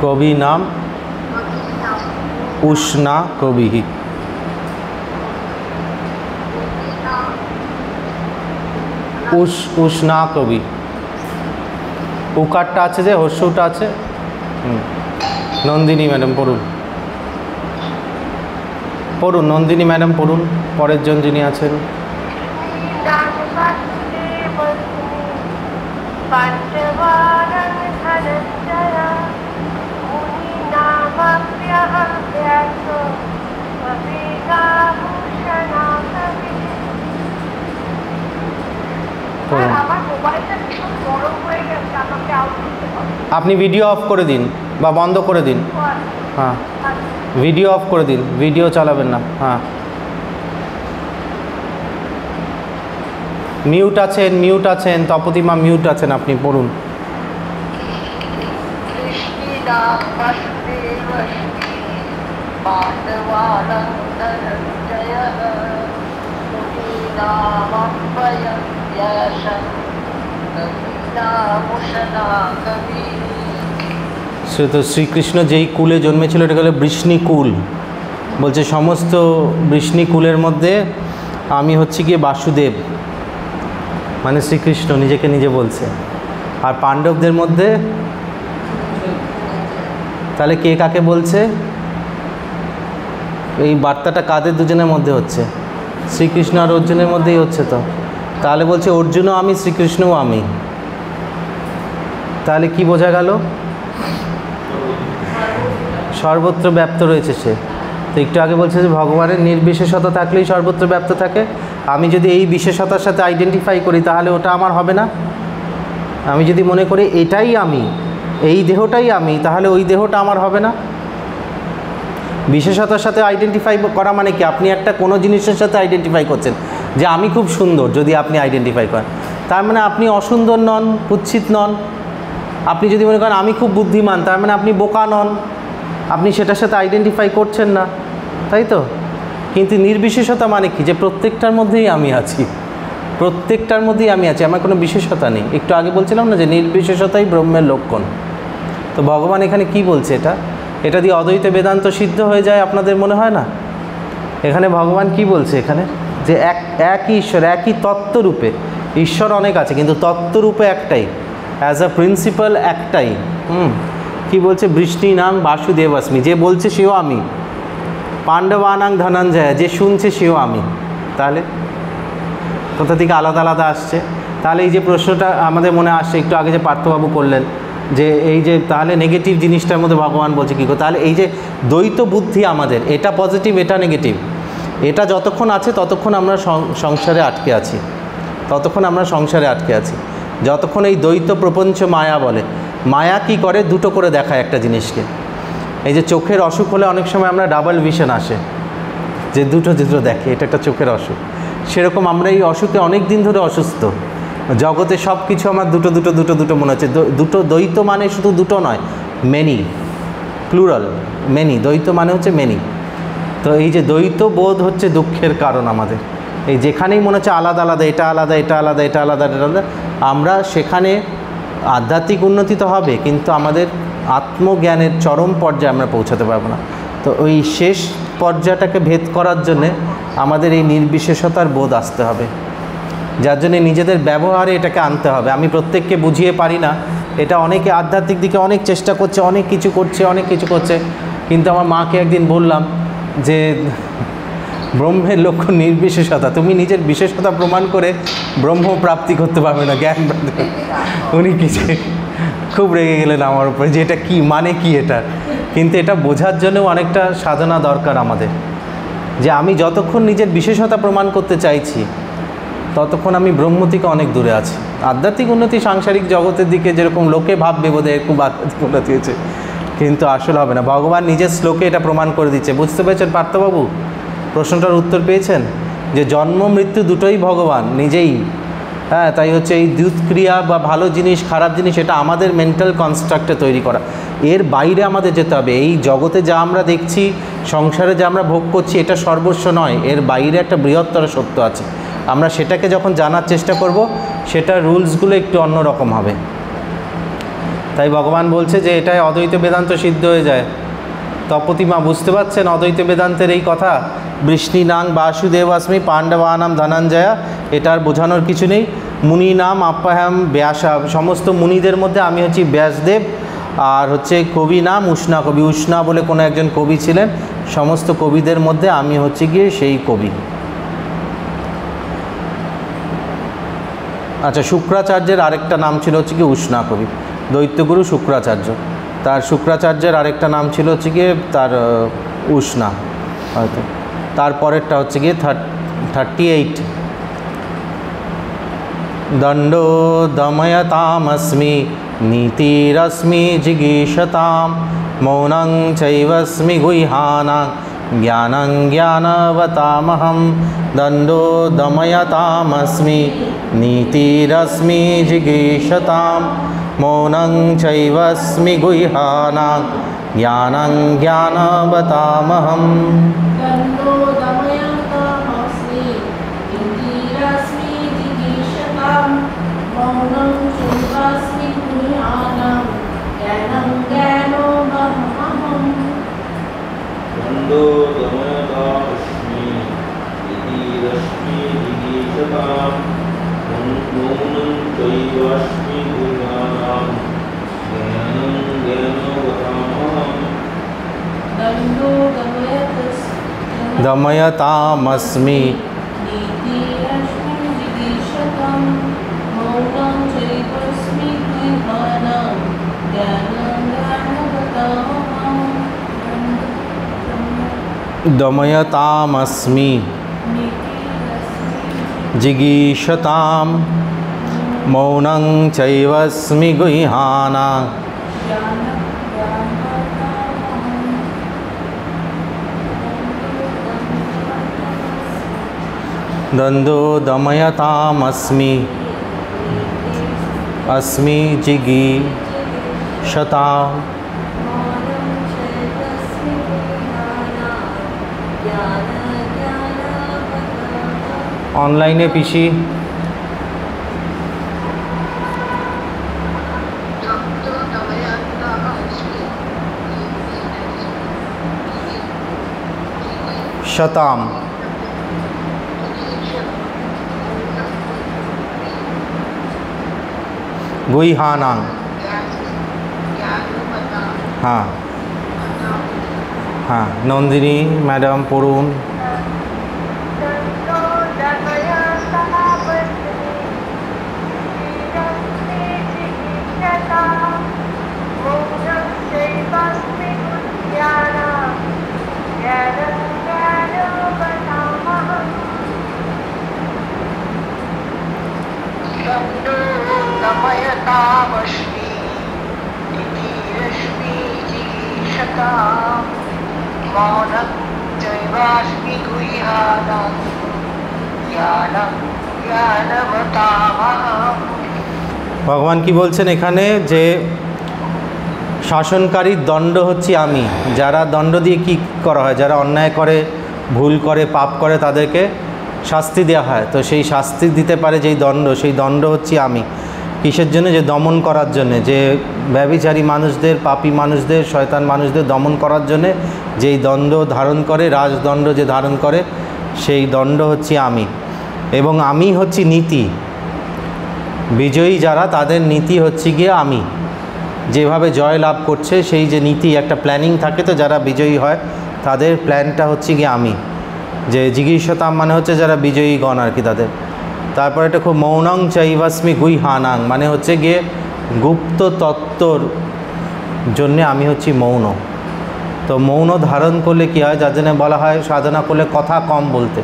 कवि नाम उष्णा कवि। उष्णा कवि उकारটা আছে যে হর্ষটা আছে। নন্দিনী ম্যাডাম পড়ুন পড়ুন নন্দিনী ম্যাডাম পড়ুন পরের জন যিনি আছেন। আপনি ভিডিও অফ করে দিন বা বন্ধ করে দিন। হ্যাঁ ভিডিও অফ করে দিন, ভিডিও চালাবেন না। হ্যাঁ মিউট আছেন তপতিমা মিউট আছেন, আপনি পড়ুন। সে তো শ্রীকৃষ্ণ যেই কুলে জন্মেছিল এটা হলো বৃষ্ণিকুল। বলছে সমস্ত বৃষ্ণিকুলের মধ্যে আমি হচ্ছে গিয়ে বাসুদেব, মানে শ্রীকৃষ্ণ নিজেকে নিজে বলছে। আর পাণ্ডবদের মধ্যে তাহলে কে কাকে বলছে? এই বার্তাটা কাদের দুজনের মধ্যে হচ্ছে? শ্রীকৃষ্ণ আর অর্জুনের মধ্যেই হচ্ছে। তো তাহলে বলছে অর্জুনও আমি, শ্রীকৃষ্ণও আমি। তাহলে কি বোঝা গেল? সর্বত্র ব্যাপ্ত রয়েছে সে। তো একটু আগে বলছে যে ভগবানের নির্বিশেষতা থাকলেই সর্বত্র ব্যাপ্ত থাকে। আমি যদি এই বিশেষতার সাথে আইডেন্টিফাই করি তাহলে ওটা আমার হবে না। আমি যদি মনে করি এটাই আমি, এই দেহটাই আমি, তাহলে ওই দেহটা আমার হবে না। বিশেষতার সাথে আইডেন্টিফাই করা মানে কি? আপনি একটা কোনো জিনিসের সাথে আইডেন্টিফাই করছেন যে আমি খুব সুন্দর, যদি আপনি আইডেন্টিফাই করেন তার মানে আপনি অসুন্দর নন, কুৎসিত নন। আপনি যদি মনে করেন আমি খুব বুদ্ধিমান, তার মানে আপনি বোকা নন, আপনি সেটার সাথে আইডেন্টিফাই করছেন না, তাই তো? কিন্তু নির্বিশেষতা মানে কি? যে প্রত্যেকটার মধ্যেই আমি আছি, প্রত্যেকটার মধ্যেই আমি আছি, আমার কোনো বিশেষতা নেই। একটু আগে বলছিলাম না যে নির্বিশেষতাই ব্রহ্মের লক্ষণ। তো ভগবান এখানে কি বলছে? এটা দিয়ে অদ্বৈত বেদান্ত সিদ্ধ হয়ে যায়, আপনাদের মনে হয় না? এখানে ভগবান কি বলছে? এখানে যে একই ঈশ্বর, একই তত্ত্বরূপে। ঈশ্বর অনেক আছে কিন্তু তত্ত্বরূপে একটাই, অ্যাজ আ প্রিন্সিপাল একটাই। কি বলছে? বৃষ্ণি নাম বাসুদেবাস্মি, যে বলছে সেও আমি। পাণ্ডবানাং ধনঞ্জয়, যে শুনছে সেও আমি। তাহলে কোথা থেকে আলাদা আলাদা আসছে? তাহলে এই যে প্রশ্নটা আমাদের মনে আসছে একটু আগে যে পার্থবাবু করলেন, যে এই যে তাহলে নেগেটিভ জিনিসটার মধ্যে ভগবান বলছে কী করে? তাহলে এই যে দ্বৈত বুদ্ধি আমাদের, এটা পজিটিভ এটা নেগেটিভ, এটা যতক্ষণ আছে ততক্ষণ আমরা সংসারে আটকে আছি, ততক্ষণ আমরা সংসারে আটকে আছি। যতক্ষণ এই দ্বৈত প্রপঞ্চ মায়া বলে, মায়া কি করে? দুটো করে দেখায় একটা জিনিসকে। এই যে চোখের অসুখ হলে অনেক সময় আমরা ডাবল ভিশন আসে, যে দুটো দেখে, এটা একটা চোখের অসুখ। সেরকম আমরা এই অসুখে অনেক দিন ধরে অসুস্থ। জগতে সব কিছু আমার দুটো মনে হচ্ছে। দুটো দ্বৈত মানে শুধু দুটো নয়, মেনি, প্লুরাল, মেনি। দ্বৈত মানে হচ্ছে মেনি। তো এই যে দ্বৈত বোধ হচ্ছে দুঃখের কারণ আমাদের। এই যেখানেই মনে হচ্ছে আলাদা আলাদা, এটা আলাদা এটা আলাদা এটা আলাদা এটা আলাদা, আমরা সেখানে আধ্যাত্মিক উন্নতি তো হবে, কিন্তু আমাদের আত্মজ্ঞানের চরম পর্যায়ে আমরা পৌঁছাতে পারবো না। তো ওই শেষ পর্যায়টাকে ভেদ করার জন্যে আমাদের এই নির্বিশেষতার বোধ আসতে হবে, যার জন্যে নিজেদের ব্যবহারে এটাকে আনতে হবে। আমি প্রত্যেককে বুঝিয়ে পারি না, এটা অনেকে আধ্যাত্মিক দিকে অনেক চেষ্টা করছে, অনেক কিছু করছে, কিন্তু আমার মাকে একদিন বললাম যে ব্রহ্মের লক্ষ্য নির্বিশেষতা, তুমি নিজের বিশেষতা প্রমাণ করে ব্রহ্ম প্রাপ্তি করতে পারবে না, জ্ঞান প্রাপ্তি। উনি কিছু খুব রেগে গেলেন আমার উপরে, যে এটা কী মানে কি এটা। কিন্তু এটা বোঝার জন্যও অনেকটা সাধনা দরকার আমাদের, যে আমি যতক্ষণ নিজের বিশেষতা প্রমাণ করতে চাইছি ততক্ষণ আমি ব্রহ্ম থেকে অনেক দূরে আছি। আধ্যাত্মিক উন্নতি সাংসারিক জগতের দিকে যেরকম লোকে ভাববে বোধহয় খুব আধ্যাত্মিক উন্নতি হয়েছে, কিন্তু আসলে হবে না। ভগবান নিজের শ্লোকে এটা প্রমাণ করে দিচ্ছে। বুঝতে পেরেছেন পার্থবাবু? প্রশ্নটার উত্তর পেয়েছেন যে জন্ম মৃত্যু দুটোই ভগবান নিজেই। হ্যাঁ, তাই হচ্ছে এই দ্যুতক্রিয়া বা ভালো জিনিস খারাপ জিনিস, এটা আমাদের মেন্টাল কনস্ট্রাক্টে তৈরি করা। এর বাইরে আমাদের যেতে হবে। এই জগতে যা আমরা দেখছি, সংসারে যা আমরা ভোগ করছি, এটা সর্বস্ব নয়, এর বাইরে একটা বৃহত্তর সত্য আছে। আমরা সেটাকে যখন জানার চেষ্টা করব, সেটার রুলসগুলো একটু অন্যরকম হবে। তাই ভগবান বলছে যে এটাই অদ্বৈত বেদান্ত সিদ্ধ হয়ে যায়। তপতিমা বুঝতে পারছেন অদ্বৈত বেদান্তের এই কথা? বৃষ্ণি নাং বাসুদেবাস্মি পাণ্ডবানাম ধনঞ্জয়া, এটার বোঝানোর কিছু নেই। মুনি নাম আপ্যাহম ব্যাসা, সমস্ত মুনিদের মধ্যে আমি হচ্ছি ব্যাসদেব। আর হচ্ছে কবি নাম উষ্ণা কবি, উষ্ণা বলে কোনো একজন কবি ছিলেন, সমস্ত কবিদের মধ্যে আমি হচ্ছে গিয়ে সেই কবি। আচ্ছা, শুক্রাচার্যের আরেকটা নাম ছিল হচ্ছে কি উষ্ণা কবি, দৈত্যগুরু শুক্রাচার্য। তার শুক্রাচার্যের আরেকটা নাম ছিল হচ্ছে গিয়ে তার উষ্ণা, হয়তো তারপরেরটা হচ্ছে গিয়ে 38। দণ্ডো দময়তামস্মি নীতিরস্মি জিগীষতাম মৌনং চৈবস্মি গুহ্যানাং জ্ঞানং জ্ঞানবতামহম। দণ্ডো দময়তামস্মি নীতিরস্মি জিগীষতাম মৌনং চৈবস্মি গুহ্যানাং জ্ঞানং জ্ঞানবতামহম। দণ্ডো দময়তামস্মি নীতিরস্মি জিগীষতাম মৌনং চৈবাস্মি গুহ্যানাং জ্ঞানং জ্ঞানবতামহম। দণ্ডো দময়তামস্মি নীতিরস্মি জিগীষতাম মৌনং চৈবাস্মি গুহ্যানাং জ্ঞানং জ্ঞানবতামহম। দণ্ডো দময়তামস্মি নীতিরস্মি জিগীষতাম মৌনং চৈবাস্মি গুহ্যানাং জ্ঞানং জ্ঞানবতামহম। দময়তামস্মি জিগীষতাম মৌনং চৈবস্মি গুহ্যানাং। দ্বন্দ্বো দময়তামস্মি अस्मि जिगीषताम्। অনলাইনে পিসি শতাম গুহ্যানাং। हाँ হ্যাঁ, নন্দিনী ম্যাডাম পড়ুন। दमयतामश्मि इति रश्मि जिगीषताम् मौनं चैवास्मि गुह्यानां ज्ञानं ज्ञानवतामहम्। ভগবান কি বলছেন এখানে, যে শাসনকারীর দণ্ড হচ্ছি আমি। যারা দণ্ড দিয়ে কি করা হয়, যারা অন্যায় করে, ভুল করে, পাপ করে, তাদেরকে শাস্তি দেওয়া হয়। তো সেই শাস্তি দিতে পারে যেই দণ্ড, সেই দণ্ড হচ্ছি আমি। কিসের জন্য? যে দমন করার জন্যে, যে ব্যভিচারী মানুষদের, পাপী মানুষদের, শয়তান মানুষদের দমন করার জন্যে যেই দণ্ড ধারণ করে, রাজদণ্ড যে ধারণ করে, সেই দণ্ড হচ্ছি আমি। এবং আমি হচ্ছি নীতি। বিজয়ী যারা, তাদের নীতি হচ্ছে গিয়ে আমি। যেভাবে জয় লাভ করছে, সেই যে নীতি, একটা প্ল্যানিং থাকে, তো যারা বিজয়ী হয় তাদের প্ল্যানটা হচ্ছে গিয়ে আমি। যে জিগীষতাম মানে হচ্ছে যারা বিজয়ীগণ আর কি, তাদের। তারপরে এটা খুব মৌনং চৈবাস্মি গুহ্যানাং মানে হচ্ছে গিয়ে গুপ্ত তত্ত্বর জন্যে আমি হচ্ছি মৌন। তো মৌন ধারণ করলে কী হয়, যার জন্য বলা হয় সাধনা করলে কথা কম বলতে।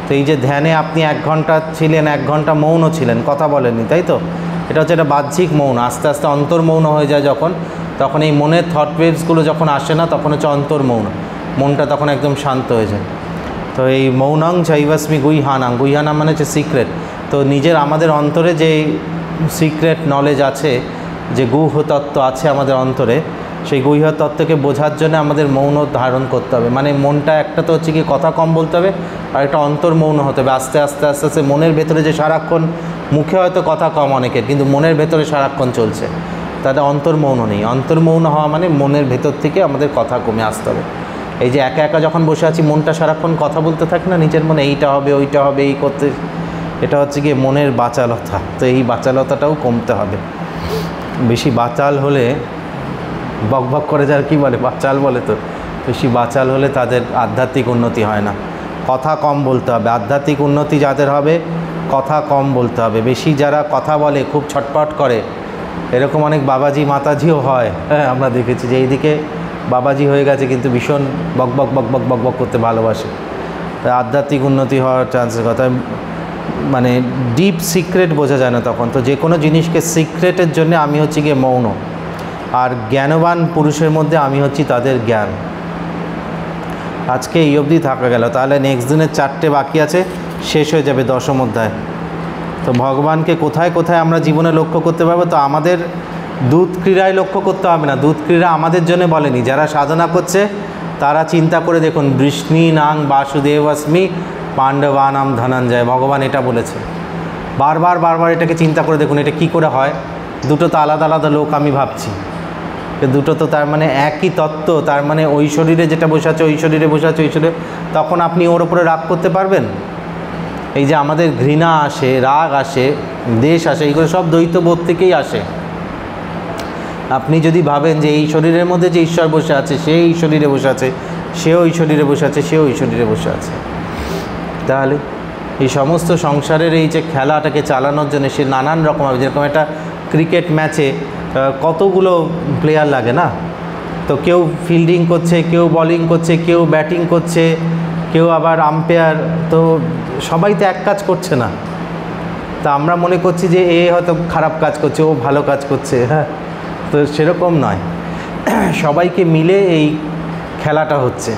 তো এই যে ধ্যানে আপনি 1 ঘন্টা ছিলেন, 1 ঘন্টা মৌন ছিলেন, কথা বলেননি, তাই তো? এটা হচ্ছে একটা বাহ্যিক মৌন। আস্তে আস্তে অন্তর্মৌন হয়ে যায় যখন, তখন এই মনের থট ওয়েভসগুলো যখন আসে না, তখন হচ্ছে অন্তর্মৌন। মনটা তখন একদম শান্ত হয়ে যায়। তো এই মৌনং চৈবাস্মি গুহ্যানাং, গুহ্যানাং মানে হচ্ছে সিক্রেট। তো নিজের আমাদের অন্তরে যে সিক্রেট নলেজ আছে, যে গুহ তত্ত্ব আছে আমাদের অন্তরে, সেই গুহ তত্ত্বকে বোঝার জন্য আমাদের মৌন ধারণ করতে হবে। মানে মনটা একটা তো হচ্ছে কি কথা কম বলতে হবে, আর একটা অন্তর্মৌন হতে হবে। আস্তে আস্তে আস্তে আস্তে মনের ভেতরে যে সারাক্ষণ, মুখে হয়তো কথা কম অনেকের, কিন্তু মনের ভেতরে সারাক্ষণ চলছে, তাদের অন্তর্মৌন নেই। অন্তর্মৌন হওয়া মানে মনের ভেতর থেকে আমাদের কথা কমে আসতে হবে। এই যে একা একা যখন বসে আছি, মনটা সারাক্ষণ কথা বলতে থাকে না নিজের মনে, এইটা হবে, ওইটা হবে, এই করতে, এটা হচ্ছে গিয়ে মনের বাচালতা। তো এই বাচালতাটাও কমতে হবে। বেশি বাচাল হলে, বকবক করে যার কি বলে, বাচাল বলে, তো বেশি বাচাল হলে তাদের আধ্যাত্মিক উন্নতি হয় না। কথা কম বলতে হবে। আধ্যাত্মিক উন্নতি যাদের হবে, কথা কম বলতে হবে। বেশি যারা কথা বলে, খুব ছটপট করে, এরকম অনেক বাবাজি মাতাজিও হয়। হ্যাঁ, আমরা দেখেছি যে এইদিকে বাবাজি হয়ে গেছে, কিন্তু ভীষণ বকবক বকবক বকবক করতে ভালোবাসে। আধ্যাত্মিক উন্নতি হওয়ার চান্সের কথা, মানে ডিপ সিক্রেট বোঝা যায় না তখন। তো যে কোনো জিনিসকে সিক্রেটের জন্য আমি হচ্ছি গিয়ে মৌন। আর জ্ঞানবান পুরুষের মধ্যে আমি হচ্ছি তাদের জ্ঞান। আজকে এই অবধি থাকা গেল। তাহলে নেক্সট দিনের 4টে বাকি আছে, শেষ হয়ে যাবে 10ম অধ্যায়। তো ভগবানকে কোথায় কোথায় আমরা জীবনে লক্ষ্য করতে পারবো? তো আমাদের দুধ ক্রীড়ায় লক্ষ্য করতে হবে না। দুধ ক্রীড়া আমাদের জন্য বলেনি, যারা সাধনা করছে তারা চিন্তা করে দেখুন, বৃষ্ণি নাং বাসুদেবাস্মি পাণ্ডবানাম ধনঞ্জয়, ভগবান এটা বলেছে। বারবার বারবার এটাকে চিন্তা করে দেখুন, এটা কি করে হয়? দুটো তো আলাদা আলাদা লোক আমি ভাবছি, দুটো তো তার মানে একই তত্ত্ব। তার মানে ওই শরীরে যেটা বসে আছে, ওই শরীরে বসে আছে, ওই শরীরে, তখন আপনি ওর ওপরে রাগ করতে পারবেন? এই যে আমাদের ঘৃণা আসে, রাগ আসে, দেশ আসে, এইগুলো সব দ্বৈতবোধ থেকেই আসে। আপনি যদি ভাবেন যে এই শরীরের মধ্যে যে ঈশ্বর বসে আছে, সে এই শরীরে বসে আছে, সে ওই শরীরে বসে আছে, সে ওই শরীরে বসে আছে, তাহলে এই সমস্ত সংসারের এই যে খেলাটাকে চালানোর জন্য সে নানান রকমভাবে, যেরকম একটা ক্রিকেট ম্যাচে কতগুলো প্লেয়ার লাগে না? তো কেউ ফিল্ডিং করছে, কেউ বোলিং করছে, কেউ ব্যাটিং করছে, কেউ আবার আম্পায়ার। তো সবাই তো এক কাজ করছে না। তা আমরা মনে করছি যে এ হয়তো খারাপ কাজ করছে, ও ভালো কাজ করছে। হ্যাঁ, তো সেরকম নয়, সবাইকে মিলে এই খেলাটা হচ্ছে।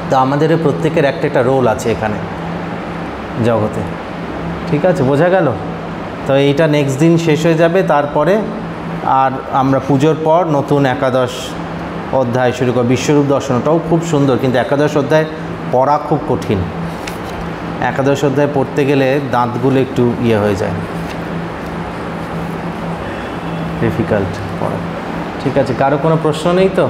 তো আমাদের প্রত্যেকের একটা একটা রোল আছে এখানে জগতে। ঠিক আছে, বোঝা গেল? তো এইটা নেক্সট দিন শেষ হয়ে যাবে। তারপরে আর আমরা পুজোর পর নতুন 11 অধ্যায় শুরু করব। বিশ্বরূপ দর্শনটাও খুব সুন্দর, কিন্তু 11 অধ্যায় পড়া খুব কঠিন। 11 অধ্যায় পড়তে গেলে দাঁতগুলো একটু ইয়ে হয়ে যায়, ডিফিকাল্ট পড়া। ঠিক আছে, কারো কোনো প্রশ্ন নেই তো?